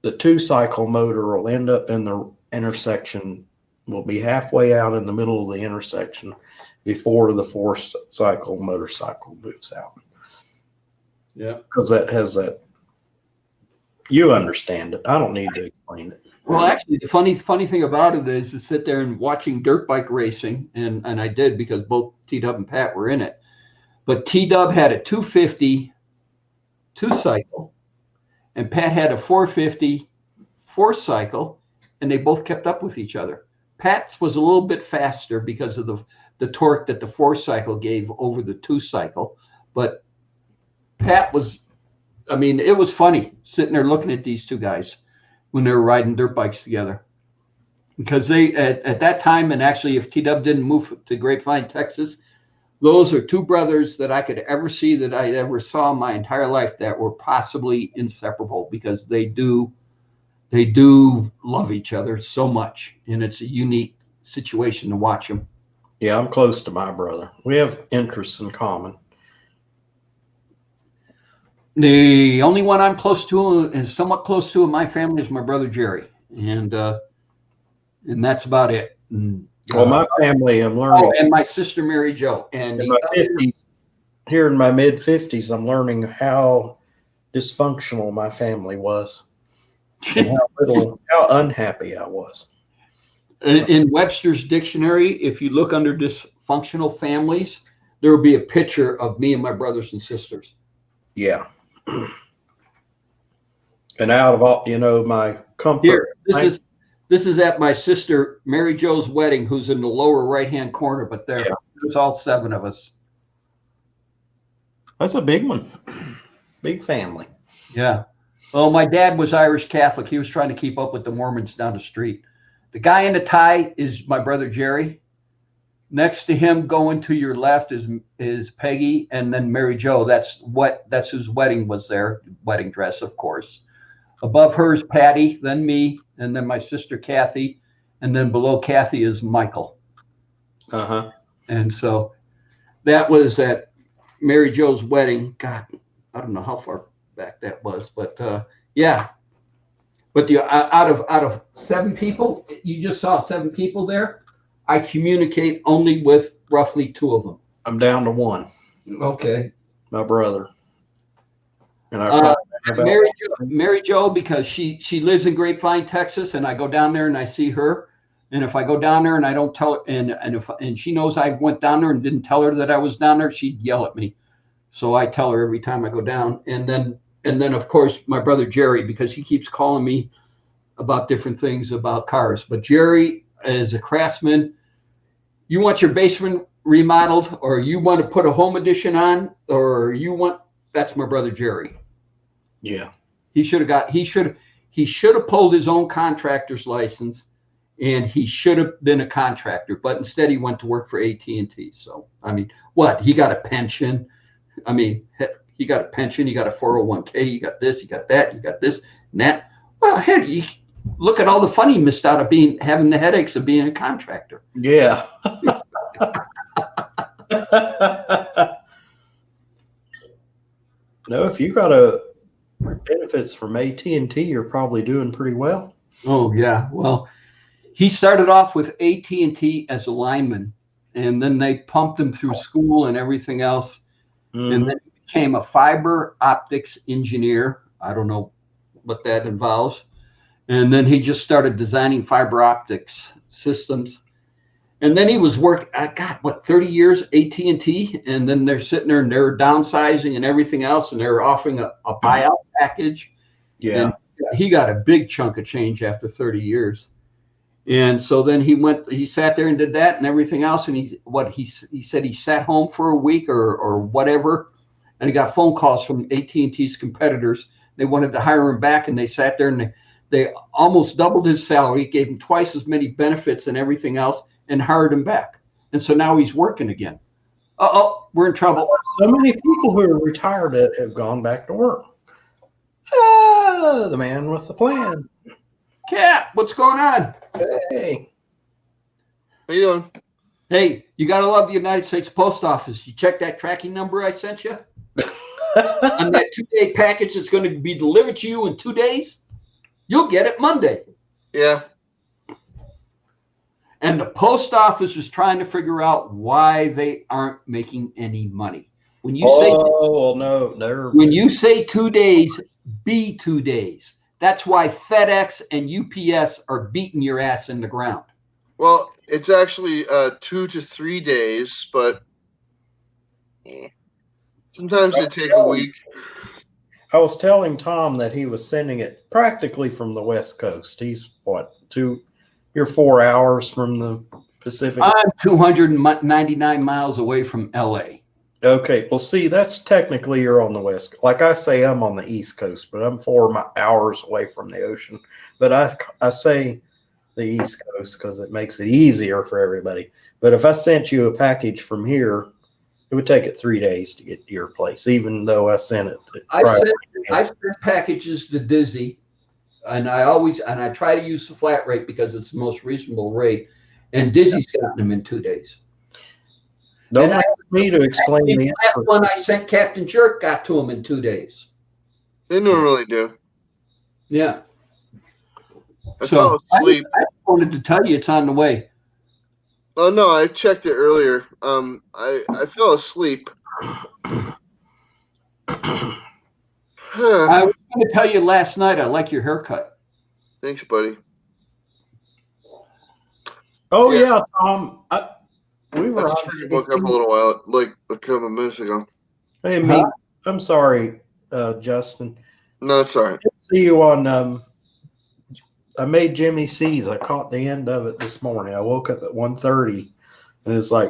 the 2-cycle motor will end up in the intersection, will be halfway out in the middle of the intersection before the 4-cycle motorcycle moves out. Yeah. Because that has that. You understand it. I don't need to explain it. Well, actually, the funny thing about it is to sit there and watching dirt bike racing, and I did because both T-Dub and Pat were in it. But T-Dub had a 250 2-cycle, and Pat had a 450 4-cycle, and they both kept up with each other. Pat's was a little bit faster because of the torque that the 4-cycle gave over the 2-cycle, but Pat was, I mean, it was funny sitting there looking at these two guys when they were riding dirt bikes together. because they at that time, and actually if T-Dub didn't move to Grapevine, Texas, those are two brothers that I could ever see that I ever saw in my entire life that were possibly inseparable, because they do love each other so much, and it's a unique situation to watch them. Yeah, I'm close to my brother. We have interests in common. The only one I'm close to is somewhat close to in my family is my brother Jerry, and that's about it. And, Well, my family, I'm learning. and my sister Mary Jo. And in my 50s, here in my mid 50s, I'm learning how dysfunctional my family was, and how unhappy I was. in Webster's dictionary, if you look under dysfunctional families, there will be a picture of me and my brothers and sisters. Yeah. And out of all, my comfort. Here, this is at my sister Mary Jo's wedding, who's in the lower right-hand corner, but there's all 7 of us. That's a big one. Big family. Yeah. Well, my dad was Irish Catholic. He was trying to keep up with the Mormons down the street. The guy in the tie is my brother Jerry. Next to him, going to your left, is Peggy, and then Mary Jo. That's whose wedding was there. Wedding dress, of course. Above her is Patty, then me, and then my sister Kathy, and then below Kathy is Michael. Uh-huh. And so that was at Mary Jo's wedding. God, I don't know how far back that was, but yeah. But out of 7 people, you just saw 7 people there. I communicate only with roughly 2 of them. I'm down to 1. Okay. My brother. And Mary Jo, because she lives in Grapevine, Texas, and I go down there and I see her. And if I go down there and I don't tell her, and she knows I went down there and didn't tell her that I was down there, she'd yell at me. So I tell her every time I go down. And then of course my brother Jerry, because he keeps calling me about different things about cars. But Jerry is a craftsman. You want your basement remodeled, or you want to put a home addition on, or that's my brother Jerry. Yeah. He should have pulled his own contractor's license, and he should have been a contractor, but instead he went to work for AT&T. So, I mean, he got a pension. I mean, he got a pension, he got a 401k, you got this, you got that, you got this and that. Well, heck, you look at all the fun he missed out of having the headaches of being a contractor. Yeah. No, if you got benefits from AT&T, you're probably doing pretty well. Oh yeah. Well, he started off with AT&T as a lineman, and then they pumped him through school and everything else. Mm-hmm. And then he became a fiber optics engineer. I don't know what that involves. And then he just started designing fiber optics systems. And then he was 30 years AT&T, and then they're sitting there and they're downsizing and everything else, and they're offering a buyout package. Yeah. And he got a big chunk of change after 30 years. And so then he sat there and did that and everything else. And he said he sat home for a week or whatever, and he got phone calls from AT&T's competitors. They wanted to hire him back, and they sat there and they almost doubled his salary, gave him twice as many benefits and everything else, and hired him back. And so now he's working again. We're in trouble. So many people who are retired have gone back to work. The man with the plan. Cat, what's going on? Hey. How you doing? Hey, you got to love the United States Post Office. You check that tracking number I sent you? On that 2-day package that's going to be delivered to you in 2 days? You'll get it Monday. Yeah. And the post office is trying to figure out why they aren't making any money. When you when you say 2 days, be 2 days. That's why FedEx and UPS are beating your ass in the ground. Well, it's actually 2 to 3 days, but sometimes they take a week. I was telling Tom that he was sending it practically from the West Coast. He's you're 4 hours from the Pacific. I'm 299 miles away from LA. Okay. Well, see, that's technically you're on the West. Like I say, I'm on the East Coast, but I'm 4 hours away from the ocean. But I say the East Coast because it makes it easier for everybody. But if I sent you a package from here, it would take it 3 days to get to your place, even though I sent it. I've sent packages to Dizzy, and I try to use the flat rate because it's the most reasonable rate. And Dizzy's gotten them in 2 days. Don't And ask me to explain the the last answer. one I sent Captain Jerk got to him in 2 days. They normally do. Yeah. I fell asleep. I wanted to tell you it's on the way. Oh no, I checked it earlier. I fell asleep. I was going to tell you last night I like your haircut. Thanks, buddy. Oh Yeah. yeah, Tom. We I were. just woke up a little while, like a couple of minutes ago. Hey, me. I'm sorry, Justin. No, it's all right. See you on. I made Jimmy C's. I caught the end of it this morning. I woke up at 1:30, and it's like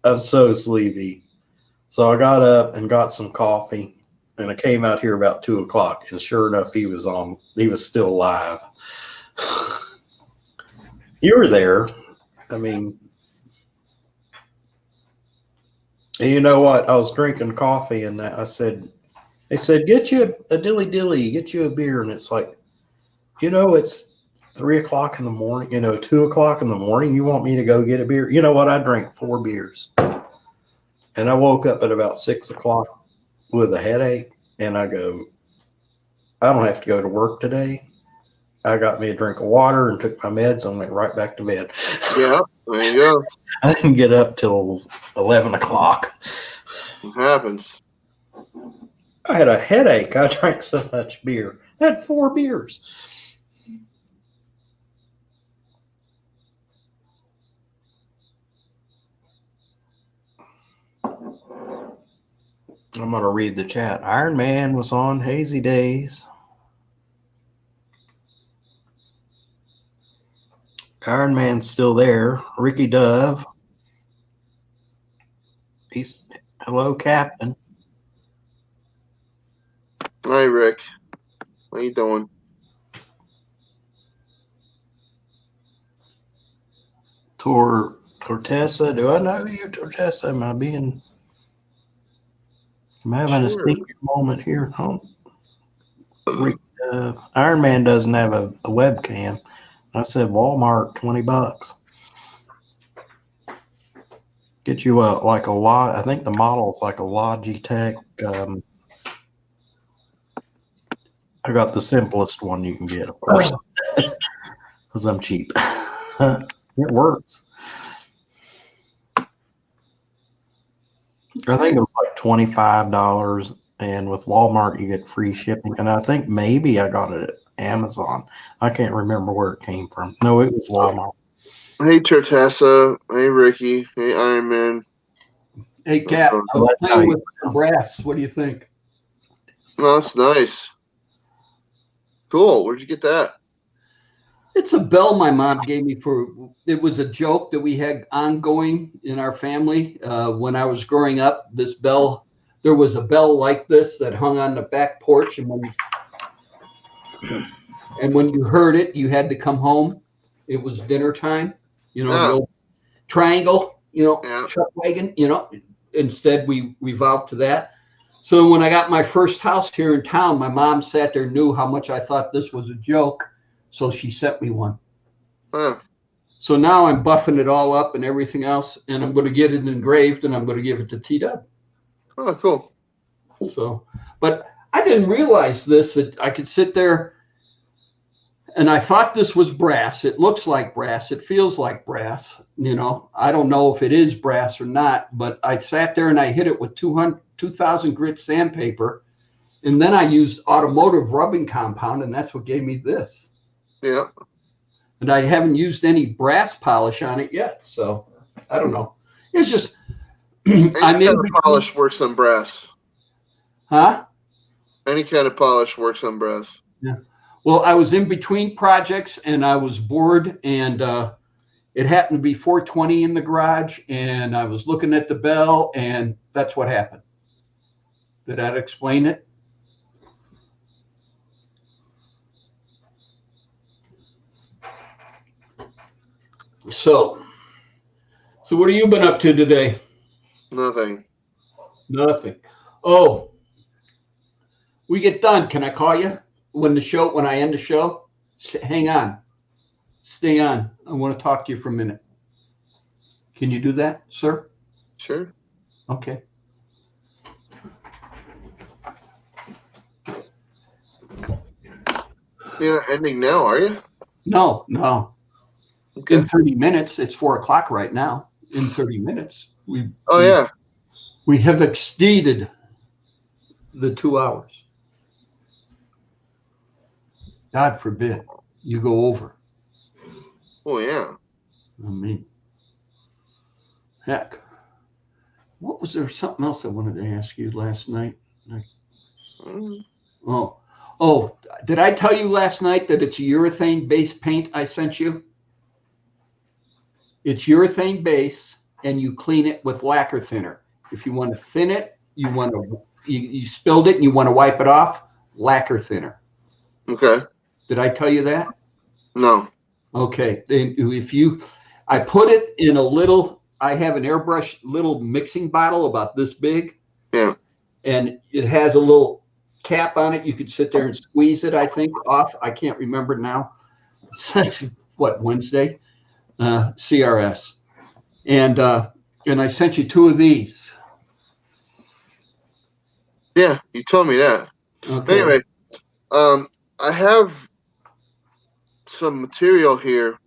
I'm so sleepy. So I got up and got some coffee, and I came out here about 2:00. And sure enough, he was on. He was still alive. You were there. I mean, and you know what? I was drinking coffee, and I said, "They said get you a dilly dilly, get you a beer," and it's like, it's 3:00 in the morning. 2:00 in the morning. You want me to go get a beer? You know what? I drank 4 beers, and I woke up at about 6:00 with a headache, and I go, I don't have to go to work today. I got me a drink of water and took my meds and went right back to bed. Yeah, there you go. I didn't get up till 11 o'clock. It happens. I had a headache. I drank so much beer. I had 4 beers. I'm going to read the chat. Iron Man was on Hazy Days. Iron Man's still there. Ricky Dove. Hello, Captain. Hi, Rick. How you doing? Tortessa. Do I know you, Tortessa? Am I having a secret moment here? Oh. Rick, Iron Man doesn't have a webcam. I said Walmart, $20. Get you like a lot. I think the model is like a Logitech. I got the simplest one you can get, of course, because I'm cheap. It works. I think it was like $25, and with Walmart you get free shipping. And I think maybe I got it at Amazon. I can't remember where it came from. No, it was Walmart. Hey, Tortessa. Hey, Ricky. Hey, Iron Man. Hey, Cap, I was playing with the brass. What do you think? No, that's nice. Cool. Where'd you get that? It's a bell my mom gave me it was a joke that we had ongoing in our family. When I was growing up, there was a bell like this that hung on the back porch. And when you heard it, you had to come home. It was dinner time, the old triangle, truck wagon, instead we revolved to that. So when I got my first house here in town, my mom sat there, knew how much I thought this was a joke. So she sent me one. Huh. So now I'm buffing it all up and everything else, and I'm going to get it engraved, and I'm going to give it to T-Dub. Oh, cool. So, but I didn't realize that I could sit there, and I thought this was brass. It looks like brass. It feels like brass. I don't know if it is brass or not, but I sat there and I hit it with 2,000 grit sandpaper, and then I used automotive rubbing compound, and that's what gave me this. Yeah. And I haven't used any brass polish on it yet, so I don't know. It's just Any kind of polish works on brass. Huh? Any kind of polish works on brass. Yeah. Well, I was in between projects and I was bored, and it happened to be 420 in the garage, and I was looking at the bell, and that's what happened. Did that explain it? So what have you been up to today? Nothing. Nothing. Oh, we get done. Can I call you when I end the show? Hang on. Stay on. I want to talk to you for a minute. Can you do that, sir? Sure. Okay. You're not ending now, are you? No. Okay. In 30 minutes. It's 4:00 right now. In 30 minutes. Oh yeah. We have exceeded the 2 hours. God forbid you go over. Oh yeah. I mean, heck. What was there something else I wanted to ask you last night? Mm. Oh, did I tell you last night that it's a urethane based paint I sent you? It's urethane base and you clean it with lacquer thinner. If you want to thin it, you spilled it and you want to wipe it off, lacquer thinner. Okay. Did I tell you that? No. Okay. Then I put it in I have an airbrush little mixing bottle about this big. Yeah. And it has a little cap on it. You could sit there and squeeze it, I think, off. I can't remember now. What, Wednesday? CRS. And I sent you 2 of these. Yeah, you told me that. Okay. Anyway, I have some material here.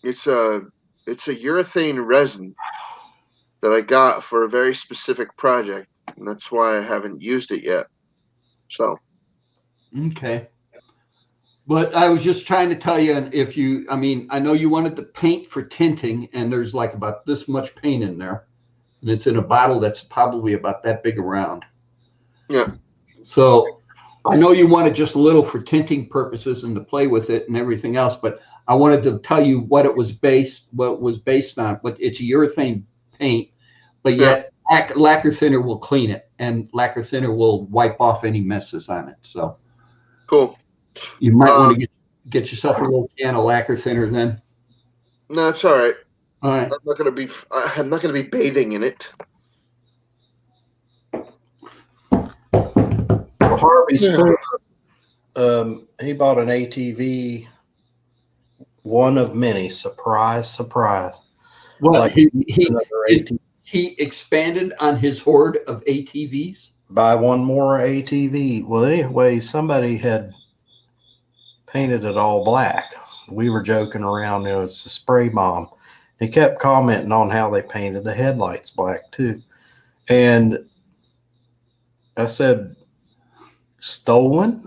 It's a urethane resin that I got for a very specific project, and that's why I haven't used it yet. So. Okay. But I was just trying to tell you, I know you wanted the paint for tinting, and there's like about this much paint in there. And it's in a bottle that's probably about that big around. Yeah. So I know you wanted just a little for tinting purposes and to play with it and everything else, but I wanted to tell you what it was based on. But it's a urethane paint, but yet lacquer thinner will clean it, and lacquer thinner will wipe off any messes on it. So Cool. you might want to get yourself a little can of lacquer thinner then. No, it's all right. All right. I'm not gonna be bathing in it. Well, Harvey Spooner, he bought an ATV, one of many. Surprise, surprise. Well, Like he expanded on his horde of ATVs. Buy one more ATV. Well, anyway, somebody had painted it all black. We were joking around. It was the spray bomb. He kept commenting on how they painted the headlights black too. And I said, stolen?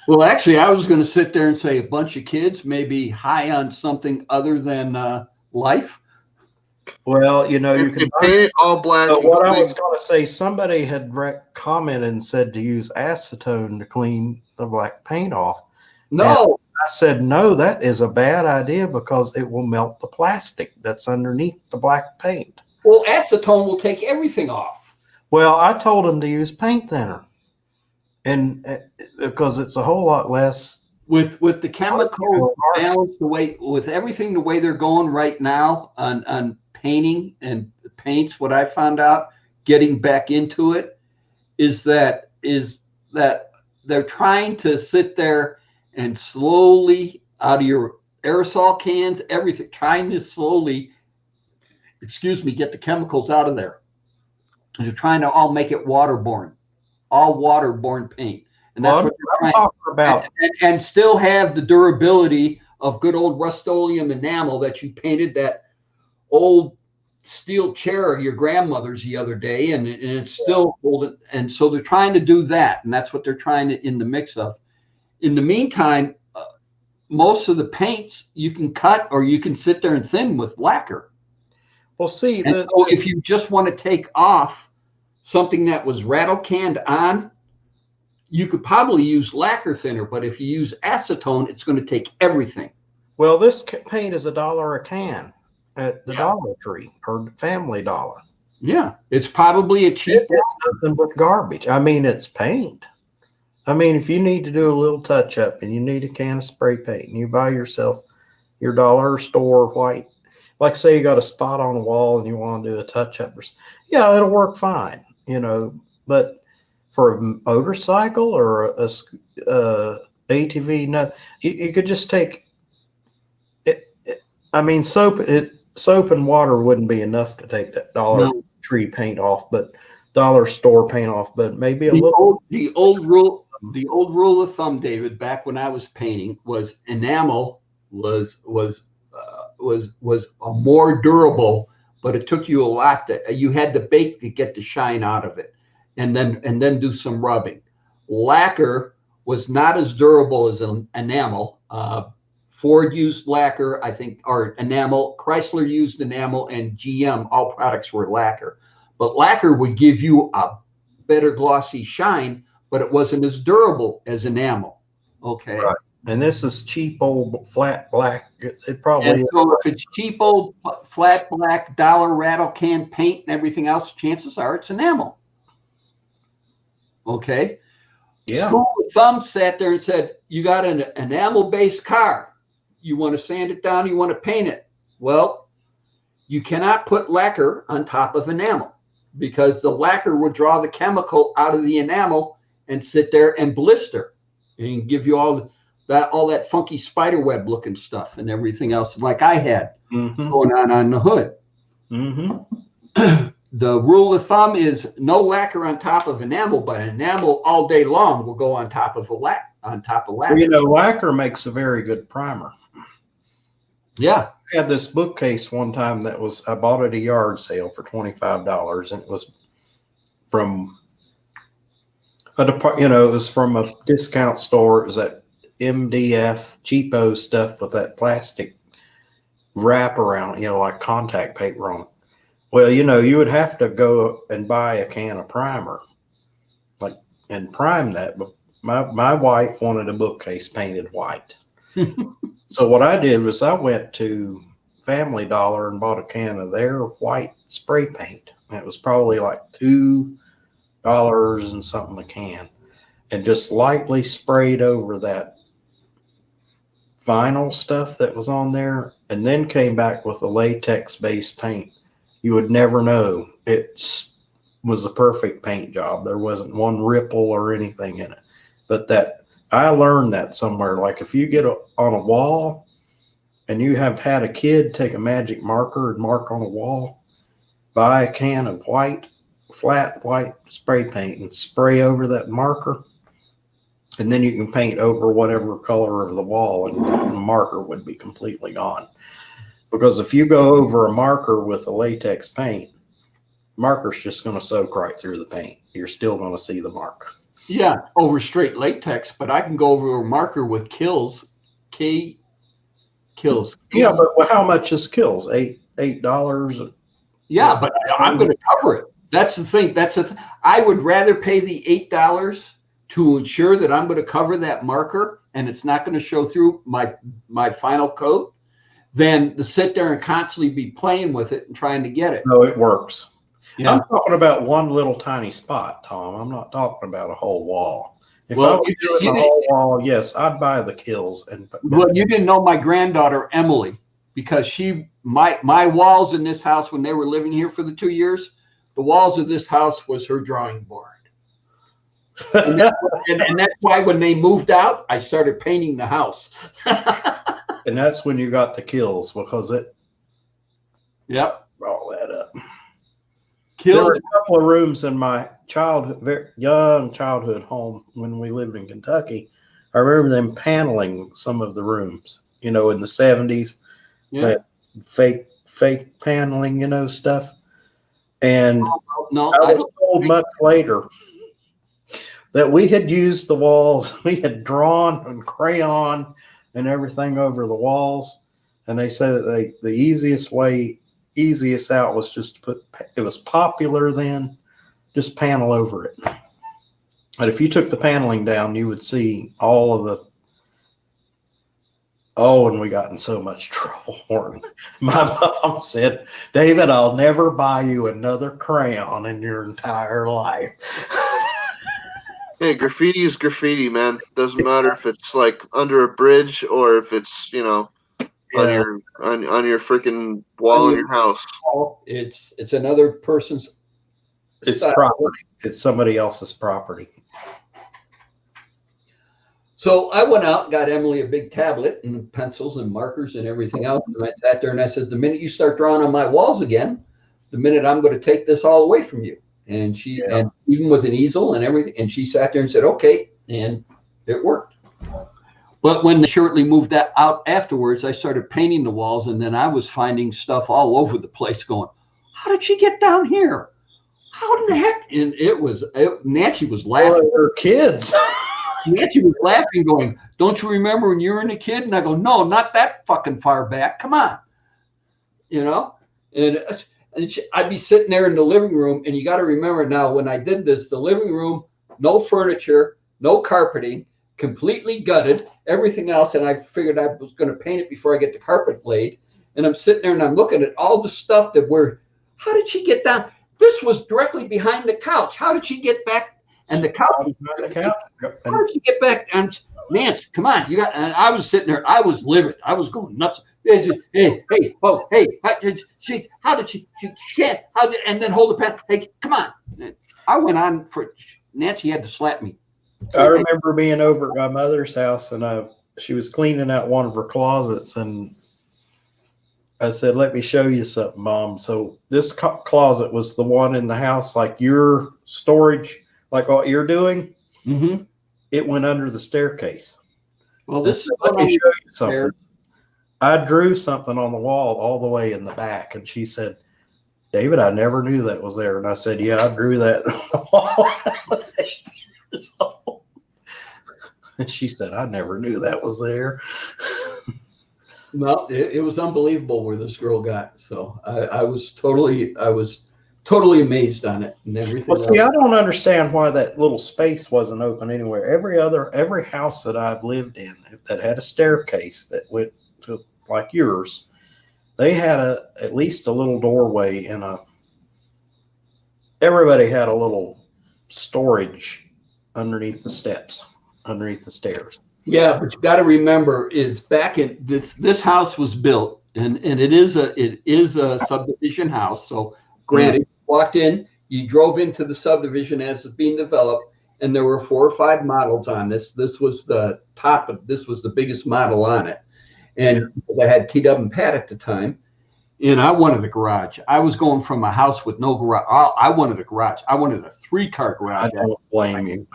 Well, actually, I was going to sit there and say a bunch of kids maybe high on something other than life. Well, you know, you can paint it all black. But what I was going to say, somebody had commented and said to use acetone to clean the black paint off. No. And I said, no, that is a bad idea because it will melt the plastic that's underneath the black paint. Well, acetone will take everything off. Well, I told him to use paint thinner, and because it's a whole lot less. With the chemical balance, with everything the way they're going right now on painting and paints, what I found out getting back into it is that they're trying to sit there and slowly out of your aerosol cans, everything, trying to slowly, get the chemicals out of there. And they're trying to all make it waterborne, all waterborne paint. And that's what they're talking about. And still have the durability of good old Rust-Oleum enamel that you painted that old steel chair of your grandmother's the other day, and it's still old. And so they're trying to do that, and that's what they're trying to in the mix of. In the meantime, most of the paints you can cut or you can sit there and thin with lacquer. Well, see, so if you just want to take off something that was rattle canned on, you could probably use lacquer thinner, but if you use acetone, it's going to take everything. Well, this paint is $1 a can at the Dollar Tree or Family Dollar. Yeah, it's probably a cheap. It's nothing but garbage. I mean, it's paint. I mean, if you need to do a little touch up and you need a can of spray paint and you buy yourself your dollar store white, like say you got a spot on the wall and you want to do a touch up, yeah, it'll work fine, but for a motorcycle or a ATV, no, you could just take it. I mean, soap and water wouldn't be enough to take that Dollar No. Tree paint off, but dollar store paint off, but maybe a The little. old rule of thumb, David, back when I was painting, was enamel was a more durable, but it took you a lot you had to bake to get the shine out of it, and then do some rubbing. Lacquer was not as durable as an enamel. Ford used lacquer, I think, or enamel. Chrysler used enamel, and GM, all products were lacquer. But lacquer would give you a better glossy shine, but it wasn't as durable as enamel. Okay. Right. And this is cheap old flat black. It probably And is. so if it's cheap old flat black dollar rattle can paint and everything else, chances are it's enamel. Okay. Yeah. School of thumb sat there and said, you got an enamel-based car. You want to sand it down, you want to paint it. Well, you cannot put lacquer on top of enamel because the lacquer will draw the chemical out of the enamel and sit there and blister and give you all that funky spider web looking stuff and everything else like I had going on the hood. The rule of thumb is no lacquer on top of enamel, but enamel all day long will go on top of lacquer. Well, lacquer makes a very good primer. Yeah. I had this bookcase one time I bought at a yard sale for $25, and it was from it was from a discount store. It was that MDF cheapo stuff with that plastic wrap around, like contact paper on it. Well, you would have to go and buy a can of primer, and prime that. But my wife wanted a bookcase painted white. So what I did was I went to Family Dollar and bought a can of their white spray paint. And it was probably like $2 and something a can, and just lightly sprayed over that vinyl stuff that was on there, and then came back with a latex based paint. You would never know. It was a perfect paint job. There wasn't one ripple or anything in it. But I learned that somewhere. Like if you get on a wall and you have had a kid take a magic marker and mark on a wall, buy a can of flat white spray paint and spray over that marker. And then you can paint over whatever color of the wall, and the marker would be completely gone. Because if you go over a marker with a latex paint, marker's just going to soak right through the paint. You're still going to see the mark. Yeah, over straight latex, but I can go over a marker with Kills. Kills. Yeah, but how much is Kills? $8? Yeah, but I'm going to cover it. That's the thing. I would rather pay the $8 to ensure that I'm going to cover that marker and it's not going to show through my final coat than to sit there and constantly be playing with it and trying to get it. No, it works. Yeah. I'm talking about one little tiny spot, Tom. I'm not talking about a whole wall. If I was doing a whole wall, yes, I'd buy the Kills. Well, you didn't know my granddaughter, Emily, because my walls in this house when they were living here for the 2 years, the walls of this house was her drawing board. And that's why when they moved out, I started painting the house. And that's when you got the Kills, because it all that up. There were a couple of rooms in my very young childhood home when we lived in Kentucky. I remember them paneling some of the rooms, in the 70s, that fake paneling, stuff. And no, I was told much later that we had used the walls. We had drawn and crayon and everything over the walls. And they said that the easiest out was just to it was popular then, just panel over it. But if you took the paneling down, you would see all of the, and we got in so much trouble for it. My mom said, David, I'll never buy you another crayon in your entire life. Hey, graffiti is graffiti, man. Doesn't matter if it's like under a bridge or if it's on Yeah, your on your freaking wall in your house. It's another person's it's style. property. It's somebody else's property. So I went out and got Emily a big tablet and pencils and markers and everything else. And I sat there and I said, the minute you start drawing on my walls again, the minute I'm going to take this all away from you. And Yeah. and even with an easel and everything, and she sat there and said, okay. And it worked. But when they shortly moved that out afterwards, I started painting the walls, and then I was finding stuff all over the place going, how did she get down here? How in the heck? And Nancy was laughing. Well, they're kids. Nancy was laughing, going, don't you remember when you were a kid? And I go, no, not that fucking far back. Come on. And I'd be sitting there in the living room, and you got to remember now, when I did this, the living room, no furniture, no carpeting, completely gutted, everything else. And I figured I was going to paint it before I get the carpet laid. And I'm sitting there and I'm looking at all the stuff how did she get down? This was directly behind the couch. How did she get back? And the couch. How did you get back? And Nance, come on, And I was sitting there. I was livid. I was going nuts. Hey, oh, hey, how did she can't? And then hold the pen. Hey, come on. I went on for Nancy had to slap me. I remember being over at my mother's house, and she was cleaning out one of her closets, and I said, let me show you something, Mom. So this closet was the one in the house, like your storage, like what you're doing. Mm-hmm. It went under the staircase. Well, let me show you something. I drew something on the wall all the way in the back, and she said, David, I never knew that was there. And I said, yeah, I drew that on the wall. I was 8 years old. And she said, I never knew that was there. No, it was unbelievable where this girl got. So I was totally amazed on it and everything. Well, see, I don't understand why that little space wasn't open anywhere. Every house that I've lived in that had a staircase that went to like yours, they had at least a little doorway and everybody had a little storage underneath the steps, underneath the stairs. Yeah, but you got to remember is back in this house was built and it is a subdivision house. So granted, you walked in, you drove into the subdivision as it's being developed, and there were 4 or 5 models on this. This was the biggest model on it. And I had T-Dub and Pat at the time. And I wanted a garage. I was going from a house with no garage. I wanted a garage. I wanted a 3-car garage. I don't blame you.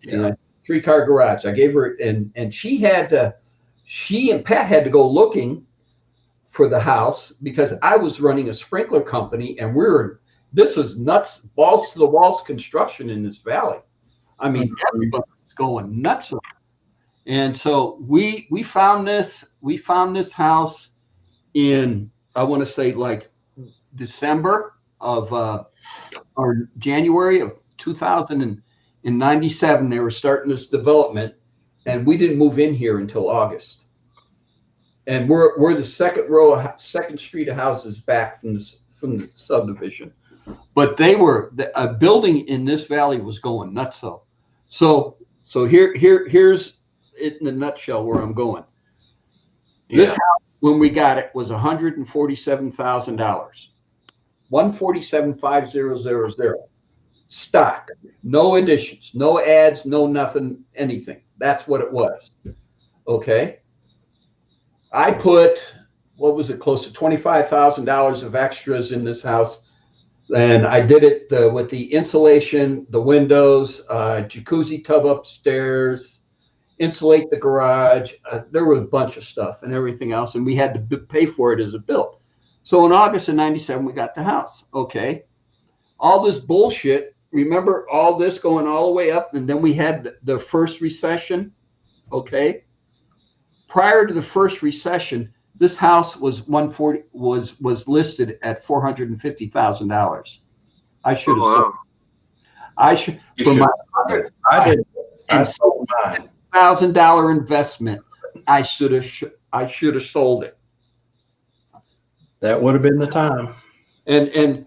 Yeah. 3-car garage. I gave her, and she and Pat had to go looking for the house because I was running a sprinkler company, and this was nuts, balls to the walls construction in this valley. I mean, everybody was going nuts. And so we found this house in, I want to say like December of or January of 2097. They were starting this development, and we didn't move in here until August. And we're the second street of houses back from the subdivision. But a building in this valley was going nuts. So here's it in a nutshell where I'm going. This house, when we got it, was $147,000. 147,500. Stock, no additions, no ads, no nothing, anything. That's what it was. Okay. I put, what was it, close to $25,000 of extras in this house. And I did it with the insulation, the windows, jacuzzi tub upstairs, insulate the garage. There was a bunch of stuff and everything else. And we had to pay for it as it built. So in August of 97, we got the house. Okay. All this bullshit. Remember all this going all the way up. And then we had the first recession. Okay. Prior to the first recession, this house was was listed at $450,000. I should have sold. I should. I did. I sold mine. $1,000 investment. I should have sold it. That would have been the time. And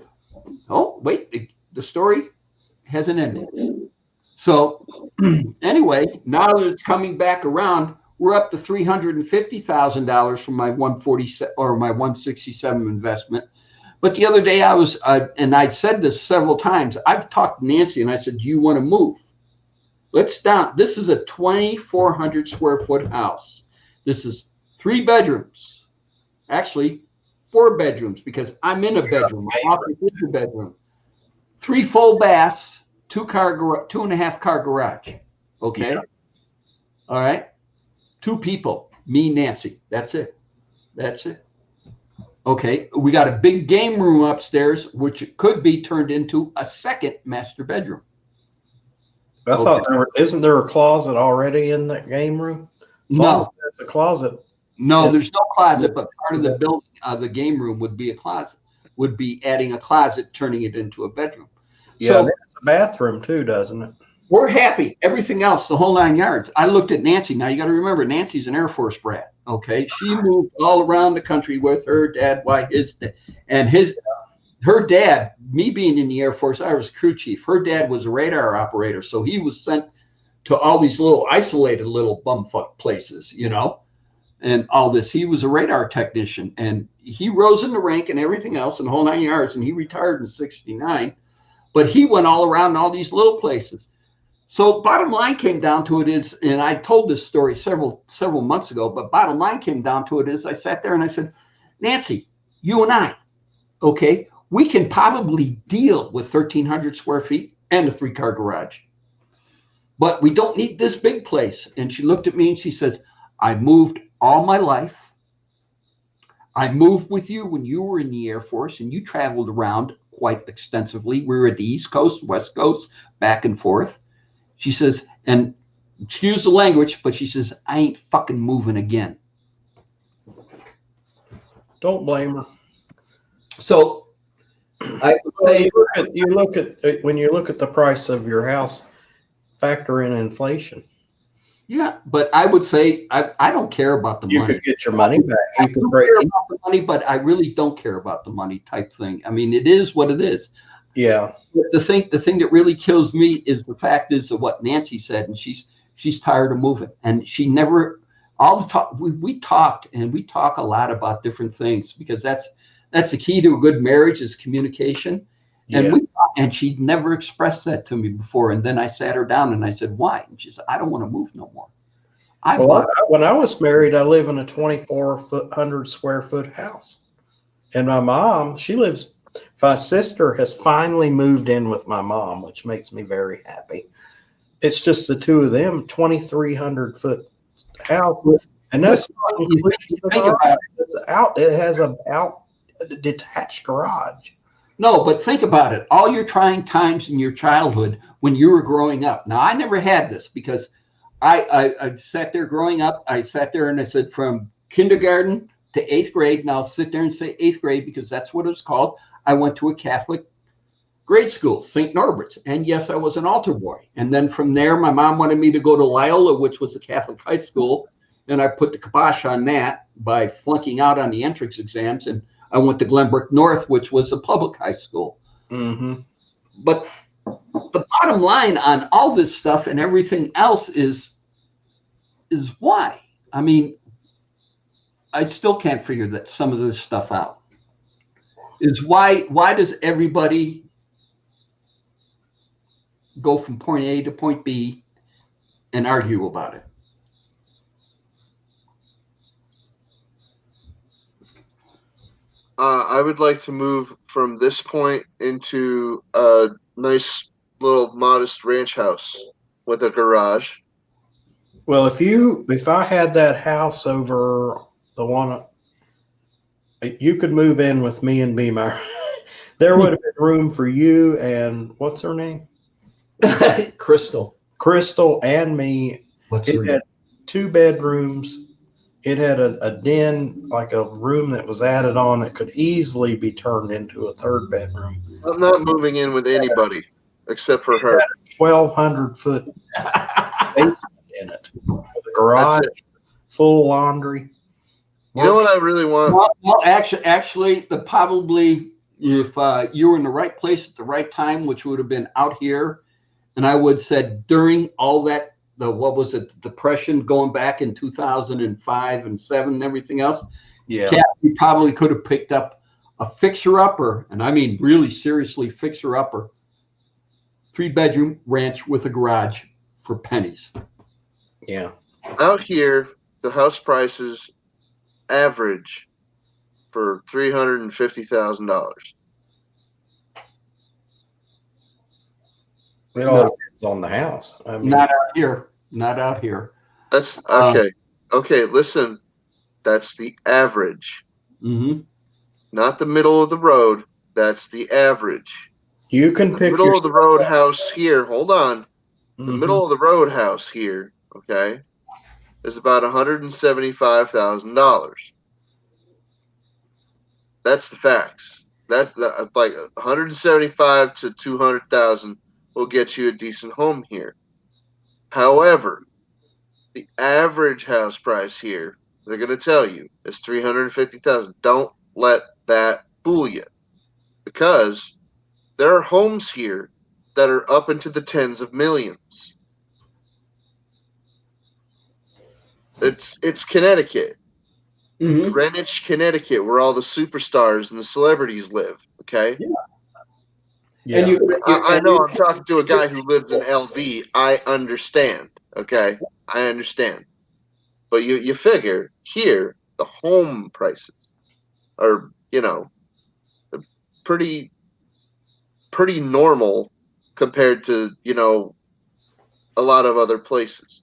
oh wait, the story hasn't ended. So anyway, now that it's coming back around, we're up to $350,000 from my 147 or my 167 investment. But the other day I was, and I'd said this several times, I've talked to Nancy and I said, do you want to move? Let's down. This is a 2,400 square foot house. This is 3 bedrooms, actually 4 bedrooms, because I'm in a bedroom. I'm off the bedroom. 3 full baths, 2.5 car garage. Okay. Yeah. All right. 2 people, me, Nancy. That's it. That's it. Okay. We got a big game room upstairs, which could be turned into a second master bedroom. I thought isn't there a closet already in that game room? No, there's a closet. No, there's no closet, but part of the building, the game room would be a closet. Would be adding a closet, turning it into a bedroom. Yeah, so it's a bathroom too, doesn't it? We're happy. Everything else, the whole 9 yards. I looked at Nancy. Now you got to remember, Nancy's an Air Force brat. Okay, she moved all around the country with her dad. Her dad, me being in the Air Force, I was crew chief. Her dad was a radar operator, so he was sent to all these little isolated little bumfuck places, you know, and all this. He was a radar technician, and he rose in the rank and everything else in the whole 9 yards, and he retired in '69. But he went all around all these little places. So bottom line came down to it is, and I told this story several months ago, but bottom line came down to it is I sat there and I said, Nancy, you and I, okay, we can probably deal with 1,300 square feet and a 3-car garage, but we don't need this big place. And she looked at me and she says, I moved all my life. I moved with you when you were in the Air Force and you traveled around quite extensively. We were at the East Coast, West Coast, back and forth. She says, and excuse the language, but she says, I ain't fucking moving again. Don't blame her. So I would say, you look at when you look at the price of your house, factor in inflation. Yeah, but I would say I don't care about the money. You could get your money back. You could break care about the money, but I really don't care about the money type thing. I mean, it is what it is. Yeah. The thing that really kills me is the fact is of what Nancy said, and she's tired of moving, and she never. All the talk we talked, and we talk a lot about different things because that's the key to a good marriage is communication. And and she'd never expressed that to me before. And then I sat her down and I said, why? And she said, I don't want to move no more. When I was married, I live in a 2,400 square foot house. And my mom, my sister has finally moved in with my mom, which makes me very happy. It's just the two of them, 2,300 foot house. And that's it has a detached garage. No, but think about it. All your trying times in your childhood when you were growing up. Now, I never had this because I sat there growing up. I sat there and I said from kindergarten to 8th grade. And I'll sit there and say 8th grade because that's what it was called. I went to a Catholic grade school, St. Norbert's. And yes, I was an altar boy. And then from there, my mom wanted me to go to Loyola, which was a Catholic high school. And I put the kibosh on that by flunking out on the entrance exams. And I went to Glenbrook North, which was a public high school. Mm-hmm. But the bottom line on all this stuff and everything else is why? I mean, I still can't figure that some of this stuff out. Is why does everybody go from point A to point B and argue about it? I would like to move from this point into a nice little modest ranch house with a garage. Well, if I had that house over the one, you could move in with me and be my. There would have been room for you and what's her name? Crystal and me. It had 2 bedrooms. It had a den, like a room that was added on that could easily be turned into a 3rd bedroom. I'm not moving in with anybody except for her. 1,200 foot basement in it, with a garage, full laundry. You know what I really want? Well, actually, probably if you were in the right place at the right time, which would have been out here And I would said during all that, what was it, the depression going back in 2005 and 7 and everything else, Yeah. Cap, you probably could have picked up a fixer-upper, and I mean really seriously fixer-upper, 3-bedroom ranch with a garage for pennies. Yeah. Out here, the house prices average for $350,000. It all depends on the house. I mean, Not out here. Not out here. That's okay. Okay, listen. That's the average, Mm-hmm. not the middle of the road. That's the average. you can The pick middle your of the road house here. Hold on. The Mhm. middle of the road house here, okay, is about $175,000. That's the facts. That's like 175 to 200,000 will get you a decent home here. However, the average house price here, they're going to tell you, is 350,000. Don't let that fool you, because there are homes here that are up into the tens of millions. It's Connecticut. Mm-hmm. Greenwich, Connecticut, where all the superstars and the celebrities live. Okay, Yeah. And I know I'm talking to a guy who lives in LV. I understand. Okay, I understand. But you figure here the home prices are pretty normal compared to a lot of other places.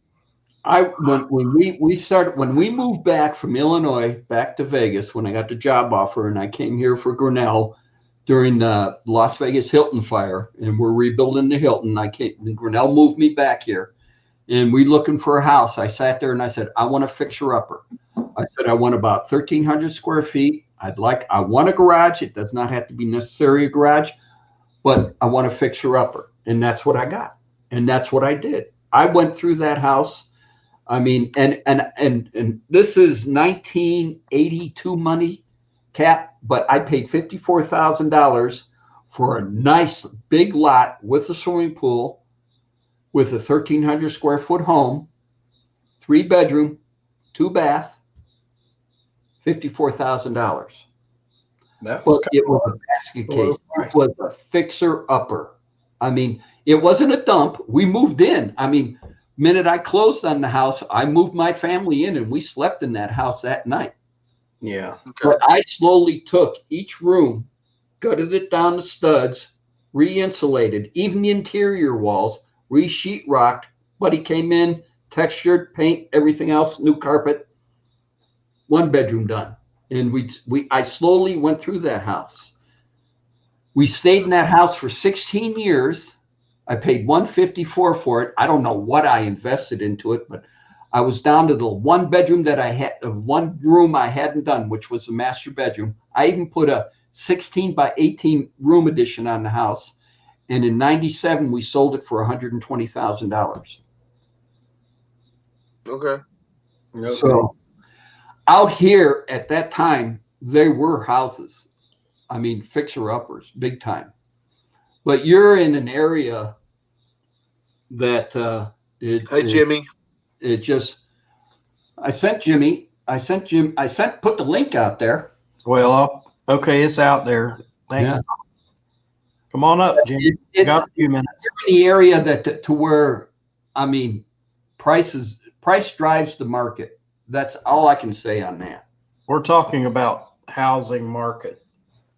when we moved back from Illinois back to Vegas, when I got the job offer and I came here for Grinnell during the Las Vegas Hilton fire, and we're rebuilding the Hilton. Grinnell moved me back here, and we looking for a house. I sat there and I said, I want a fixer-upper. I said, I want about 1,300 square feet. I want a garage. It does not have to be necessarily a garage, but I want a fixer-upper, and that's what I got, and that's what I did. I went through that house. I mean, and this is 1982 money, Cap, but I paid $54,000 for a nice big lot with a swimming pool, with a 1,300 square foot home, 3-bedroom, 2-bath, $54,000. That was It was a basket case. It was a fixer-upper. I mean, it wasn't a dump. We moved in. I mean, minute I closed on the house, I moved my family in, and we slept in that house that night. Yeah. Okay. But I slowly took each room, gutted it down to studs, re-insulated, even the interior walls, re-sheetrocked. Buddy came in, textured, paint, everything else, new carpet, 1-bedroom done. And I slowly went through that house. We stayed in that house for 16 years. I paid $154 for it. I don't know what I invested into it, but I was down to the 1-bedroom that I had, one room I hadn't done, which was a master bedroom. I even put a 16 by 18 room addition on the house. And in 97, we sold it for $120,000. Okay. So out here at that time, there were houses. I mean, fixer-uppers, big time. But you're in an area that Hi, Jimmy. It just, I sent put the link out there. Well, okay, it's out there. Thanks. Yeah. Come on up, Jim. Got a few minutes. In the area that to where, I mean, price drives the market. That's all I can say on that. We're talking about housing market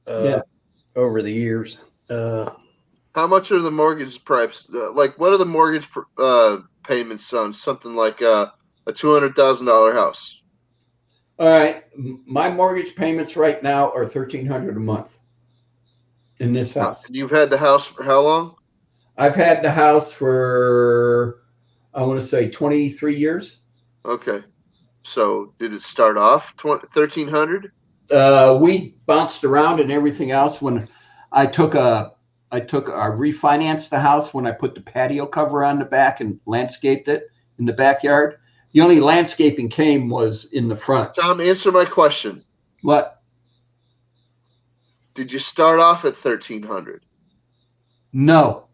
over the years. How much are the mortgage prices? Like, what are the mortgage payments on something like a $200,000 house? All right, my mortgage payments right now are $1,300 a month in this house. You've had the house for how long? I've had the house for, I want to say, 23 years. Okay, so did it start off $1,300? We bounced around and everything else. When I refinanced the house when I put the patio cover on the back and landscaped it in the backyard. The only landscaping came was in the front. Tom, answer my question. What? Did you start off at $1,300? No.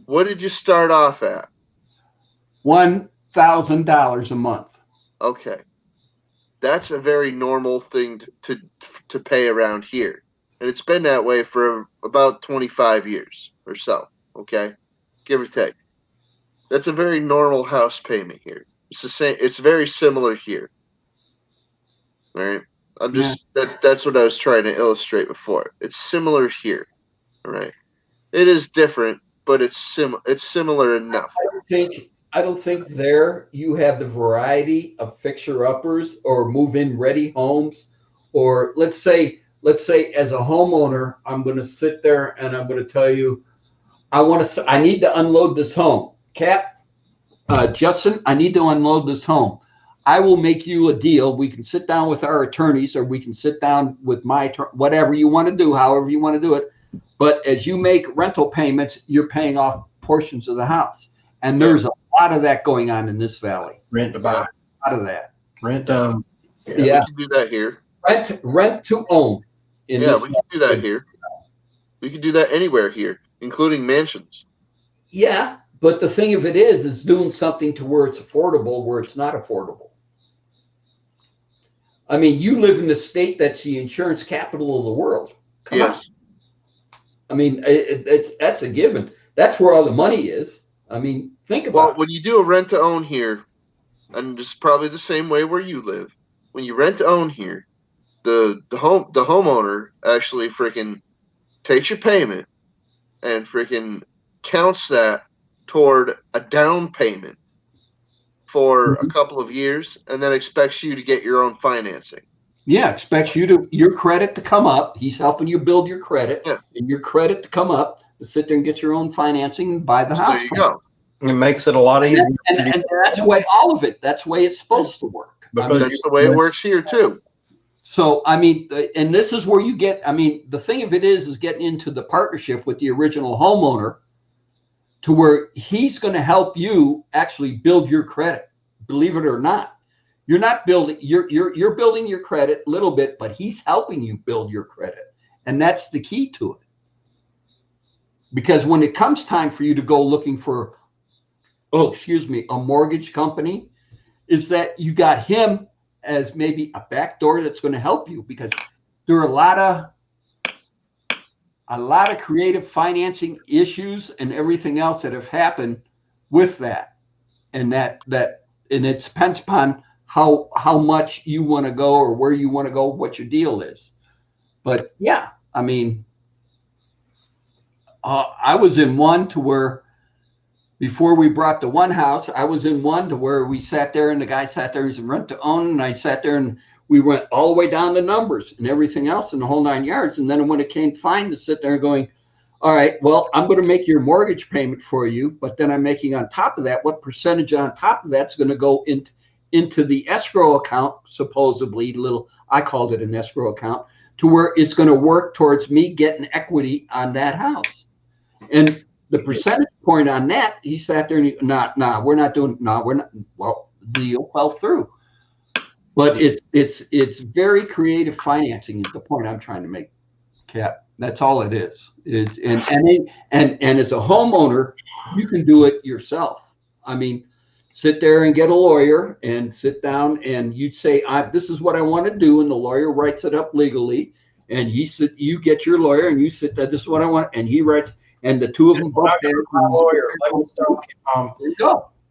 What did you start off at? $1,000 a month. Okay. That's a very normal thing to pay around here. And it's been that way for about 25 years or so, okay? Give or take. That's a very normal house payment here. It's the same, it's very similar here. All right? I'm just that's what I was trying to illustrate before. It's similar here. All right? It is different, but it's similar enough. I don't think there you have the variety of fixer-uppers or move-in ready homes, or let's say as a homeowner, I'm going to sit there and I'm going to tell you, I need to unload this home. Justin, I need to unload this home. I will make you a deal. We can sit down with our attorneys, or we can sit down with whatever you want to do, however you want to do it. But as you make rental payments, you're paying off portions of the house. And there's a lot of that going on in this valley. Rent to buy. A lot of that. Rent to own. Yeah. We can do that here. Rent to own. We can do that here. We can do that anywhere here, including mansions. Yeah, but the thing of it is doing something to where it's affordable, where it's not affordable. I mean, you live in the state that's the insurance capital of the world. Come on. I mean, that's a given. That's where all the money is. I mean, think about it. Well, when you do a rent to own here, and it's probably the same way where you live, when you rent to own here, the homeowner actually freaking takes your payment and freaking counts that toward a down payment for a couple of years, and then expects you to get your own financing. Yeah, expects your credit to come up. He's helping you build your credit, and your credit to come up to sit there and get your own financing and buy the house. There you go. It makes it a lot easier. And that's the way all of it. That's the way it's supposed to work. Because that's the way it works here too. So, I mean, and this is where you get, I mean, the thing of it is getting into the partnership with the original homeowner to where he's going to help you actually build your credit, believe it or not. You're not building, you're building your credit a little bit, but he's helping you build your credit. And that's the key to it. Because when it comes time for you to go looking for, a mortgage company, is that you got him as maybe a back door that's going to help you, because there are a lot of creative financing issues and everything else that have happened with that. And and it depends upon how much you want to go or where you want to go, what your deal is. But yeah, I mean, I was in one to where before we brought the one house, I was in one to where we sat there and the guy sat there, he's in rent to own. And I sat there and we went all the way down to numbers and everything else in the whole 9 yards. And then when it came time to sit there going, all right, well, I'm going to make your mortgage payment for you, but then I'm making on top of that, what percentage on top of that's going to go into the escrow account, supposedly I called it an escrow account, to where it's going to work towards me getting equity on that house. And the percentage point on that, he sat there and we're not. Well, the deal fell through. But it's very creative financing is the point I'm trying to make, Cap. That's all it is. And as a homeowner, you can do it yourself. I mean, sit there and get a lawyer and sit down and you'd say, this is what I want to do, and the lawyer writes it up legally. And you get your lawyer and you sit there, this is what I want, and he writes. And the two of them both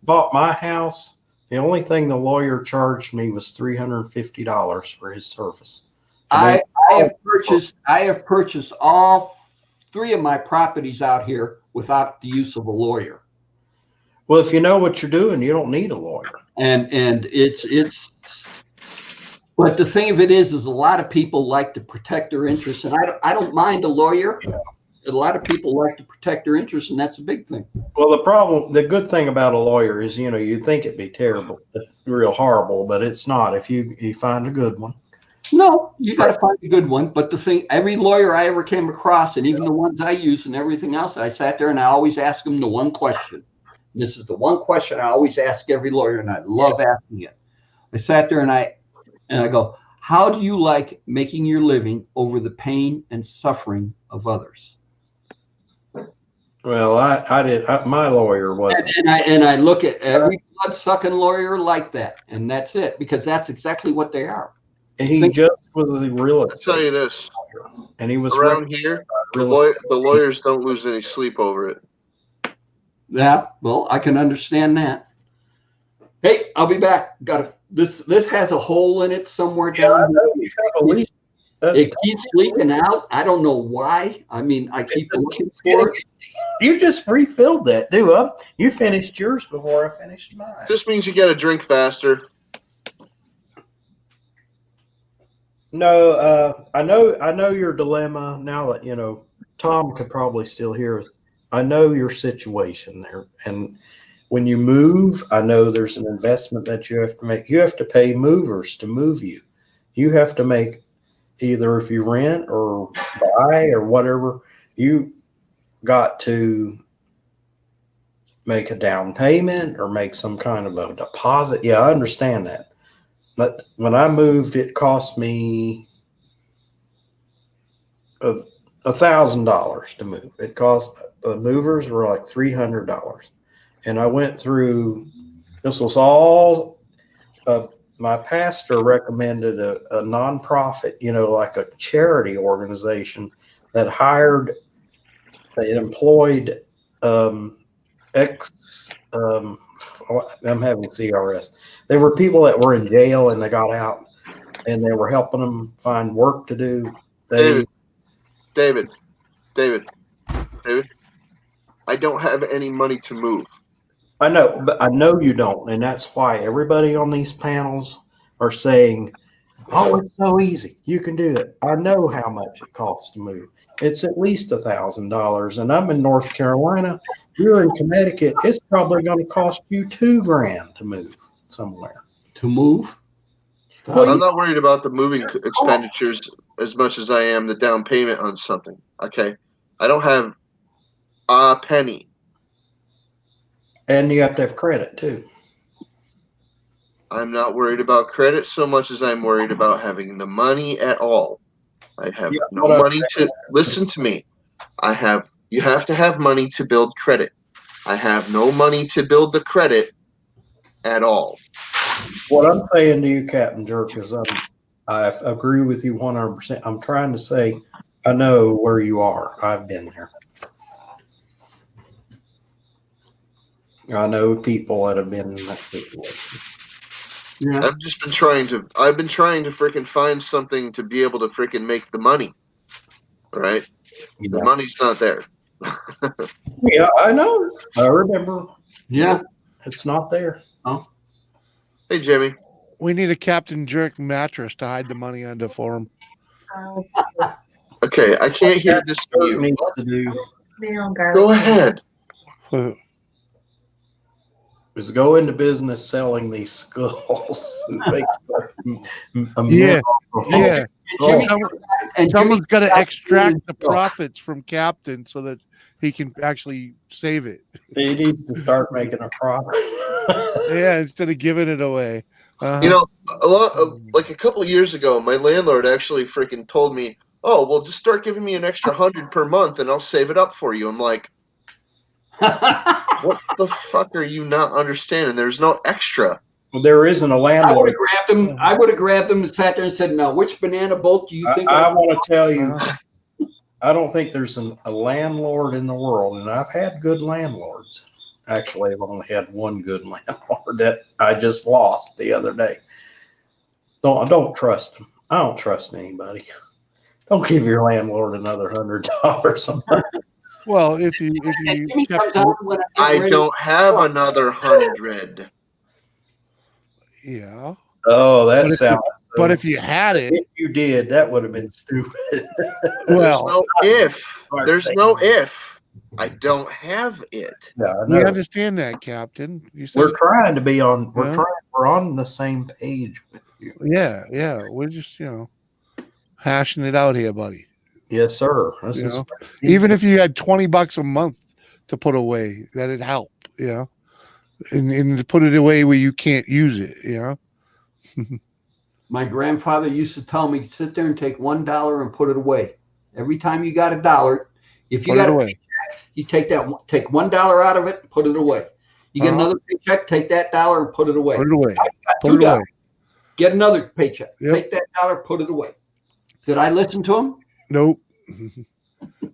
bought my house. The only thing the lawyer charged me was $350 for his service. I have purchased all 3 of my properties out here without the use of a lawyer. Well, if you know what you're doing, you don't need a lawyer. And it's but the thing of it is a lot of people like to protect their interests, and I don't mind a lawyer. A lot of people like to protect their interests, and that's a big thing. Well, the good thing about a lawyer is, you'd think it'd be terrible, real horrible, but it's not if you find a good one. No, you got to find a good one. But the thing, every lawyer I ever came across, and even the ones I use and everything else, I sat there and I always ask them the one question. And this is the one question I always ask every lawyer, and I love asking it. I sat there and I go, how do you like making your living over the pain and suffering of others? Well, I did. My lawyer wasn't. And I look at every blood sucking lawyer like that, and that's it, because that's exactly what they are. He just was a real I'll tell estate, you this: and he was around here, the lawyers don't lose any sleep over it. Yeah, well, I can understand that. Hey, I'll be back. This has a hole in it somewhere Yeah, I down know you have a leak. It keeps leaking out. I don't know why. I mean, I keep looking for it. You just refilled that, too. You finished yours before I finished mine. Just means you got to drink faster. No, I know your dilemma now that, Tom could probably still hear us. I know your situation there. And when you move, I know there's an investment that you have to make. You have to pay movers to move you. You have to make, either if you rent or buy or whatever, you got to make a down payment or make some kind of a deposit. Yeah, I understand that. But when I moved, it cost me $1,000 to move. It cost, the movers were like $300. And I went through, this was all, my pastor recommended a nonprofit, like a charity organization that employed I'm having CRS. They were people that were in jail and they got out, and they were helping them find work to do. David, I don't have any money to move. I know, but I know you don't, and that's why everybody on these panels are saying, "Oh, it's so easy. You can do that." I know how much it costs to move. It's at least $1,000, and I'm in North Carolina. You're in Connecticut. It's probably going to cost you $2,000 to move somewhere. To move? Well, I'm not worried about the moving expenditures as much as I am the down payment on something. Okay, I don't have a penny. And you have to have credit too. I'm not worried about credit so much as I'm worried about having the money at all. I have no money to listen to me. You have to have money to build credit. I have no money to build the credit at all. What I'm saying to you, Captain Jerk, is I agree with you 100%. I'm trying to say I know where you are. I've been there. I know people that have been in that situation. Yeah. I've been trying to freaking find something to be able to freaking make the money. Right? Yeah. The money's not there. Yeah, I know. I remember. Yeah. It's not there. Oh. Hey, Jimmy. We need a Captain Jerk mattress to hide the money under for him. Okay, I can't hear this from you. Go ahead. Was go into business selling these skulls. Yeah. And someone's got to extract the profits from Captain so that he can actually save it. He needs to start making a profit. Yeah, instead of giving it away. Like a couple of years ago, my landlord actually freaking told me, "Oh, well, just start giving me an extra $100 per month, and I'll save it up for you." I'm like, what the fuck are you not understanding? There's no extra. Well, there isn't a landlord. I would have grabbed him and sat there and said, "Now, which banana boat do you think?" I want to tell you, I don't think there's a landlord in the world, and I've had good landlords. Actually, I've only had one good landlord that I just lost the other day. Don't trust him. I don't trust anybody. Don't give your landlord another $100 a month. Well, I don't have another 100. Yeah. Oh, that sounds. But if you had it, if you did, that would have been stupid. Well, there's no if. I don't have it. Yeah, we understand that, Captain. We're trying to be on. We're on the same page with you. Yeah. We're just hashing it out here, buddy. Yes, sir. Even if you had $20 a month to put away, that'd help. And to put it away where you can't use it. My grandfather used to tell me, sit there and take $1 and put it away. Every time you got $1, if you got You take $1 out of it, and put it away. You get another paycheck, take that dollar and put it away. Put it away. I got Put it $2. away. Get another paycheck. Yep. Take that dollar, put it away. Did I listen to him? Nope.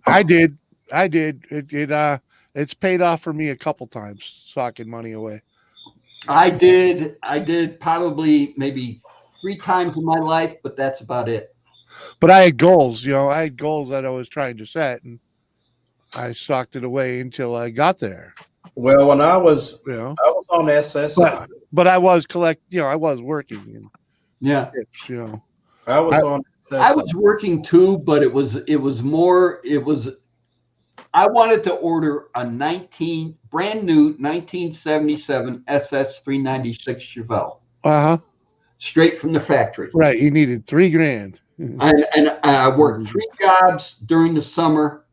I did. It's paid off for me a couple times, socking money away. I did probably maybe 3 times in my life, but that's about it. But I had goals, I had goals that I was trying to set, and I socked it away until I got there. Well, when I was You know, I was on SSI. but I was I was working and Yeah. tips, I was on SSI. I was working too, but it was I wanted to order a brand new 1977 SS 396 Chevelle straight from the factory. Right. You needed $3,000. And I worked 3 jobs during the summer.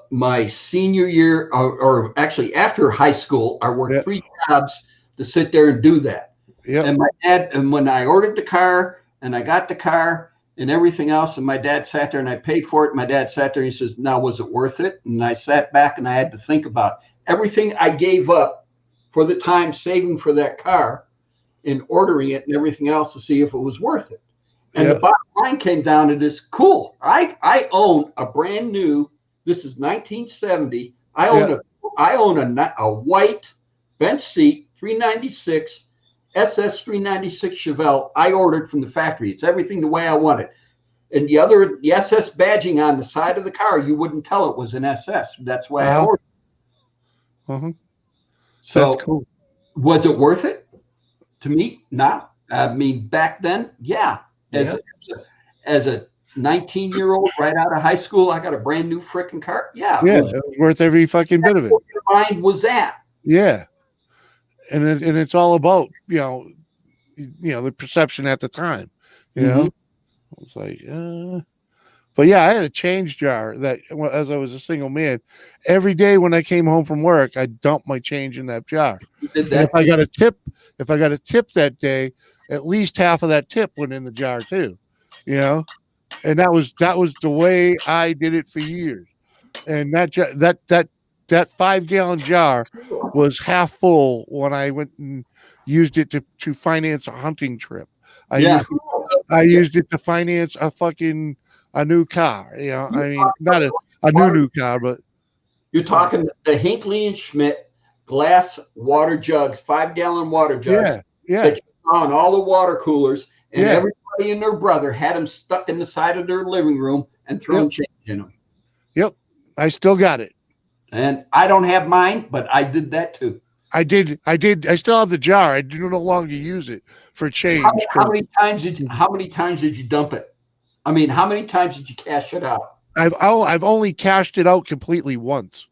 My senior year, or actually after high school, I worked 3 jobs to sit there and do that. Yeah. And my dad, and when I ordered the car and I got the car and everything else, and my dad sat there and I paid for it, my dad sat there and he says, "Now, was it worth it?" And I sat back and I had to think about everything I gave up for the time saving for that car and ordering it and everything else to see if it was worth it. And the bottom line came down to this: cool, I own a brand new, this is 1970. I own a white bench seat 396 SS 396 Chevelle I ordered from the factory. It's everything the way I want it. And the SS badging on the side of the car, you wouldn't tell it was an SS. That's why I ordered it. So that's cool. Was it worth it? To me, not. I mean, back then, yeah. As a 19-year-old right out of high school, I got a brand new freaking car. Yeah. It was worth every fucking bit of it. What your mind was at. Yeah. And it's all about, the perception at the time, It's like, but yeah, I had a change jar that as I was a single man, every day when I came home from work, I dumped my change in that jar. You did And that. if I got a tip that day, at least half of that tip went in the jar too, and that was the way I did it for years. And that 5-gallon jar was half full when I went and used it to finance a hunting trip. I used it to finance a new car. I mean, not a new car, but you're talking the Hinckley and Schmidt glass water jugs, 5-gallon water jugs. Yeah. That you found all the water coolers, and everybody and their brother had them stuck in the side of their living room and thrown change in them. Yep. I still got it. And I don't have mine, but I did that too. I did. I still have the jar. I do no longer use it for change. How many times did you dump it? I mean, how many times did you cash it out? I've only cashed it out completely once.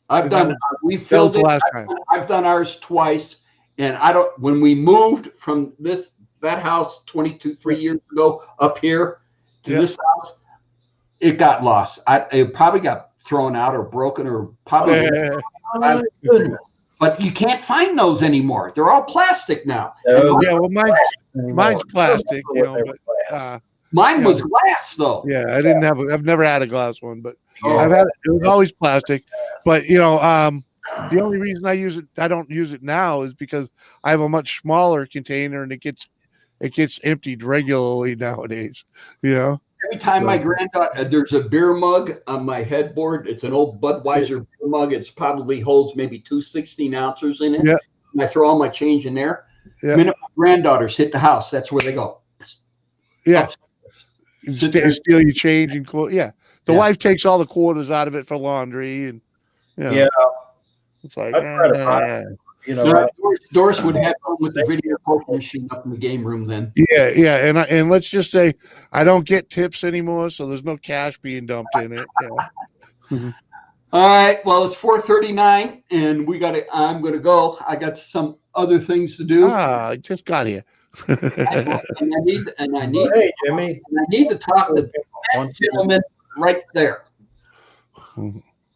I've done. We filled it. Last time. I've done ours twice, and I don't. When we moved from that house 3 years ago up here to this house, it got lost. It probably got thrown out or broken or probably. Oh, goodness. But you can't find those anymore. They're all plastic now. Well, mine's plastic, but mine was glass though. Yeah, I've never had a glass one, but it was always plastic. But the only reason I don't use it now is because I have a much smaller container and it gets emptied regularly nowadays. Every time my granddaughter, there's a beer mug on my headboard. It's an old Budweiser beer mug. It's probably holds maybe 2 16-ounces in it. Yeah. And I throw all my change in there. Yeah. The minute my granddaughters hit the house, that's where they go. Yeah. Steal your change and quote. Yeah. The wife takes all the quarters out of it for laundry and it's like Doris would have fun with the video poker machine up in the game room then. Yeah. And let's just say I don't get tips anymore, so there's no cash being dumped in it. Yeah. All right. Well, it's 4:39 and I'm gonna go. I got some other things to do. I just got here. I need Hey, Jimmy. I need to talk to that gentleman right there.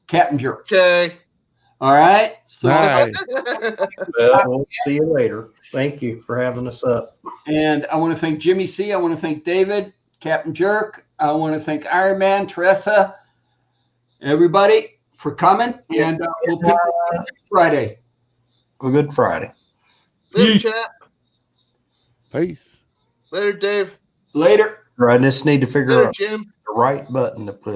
Captain Jerk. Okay. All right. So All right. Well, we'll see you later. Thank you for having us up. And I want to thank Jimmy C. I want to thank David, Captain Jerk. I want to thank Iron Man, Teresa, everybody for coming, and we'll pick it up next Friday. A good Friday. Later, Yeet. chat. Peace. Later, Dave. Later. Right, I just need to figure Later, out Jim. the right button to push.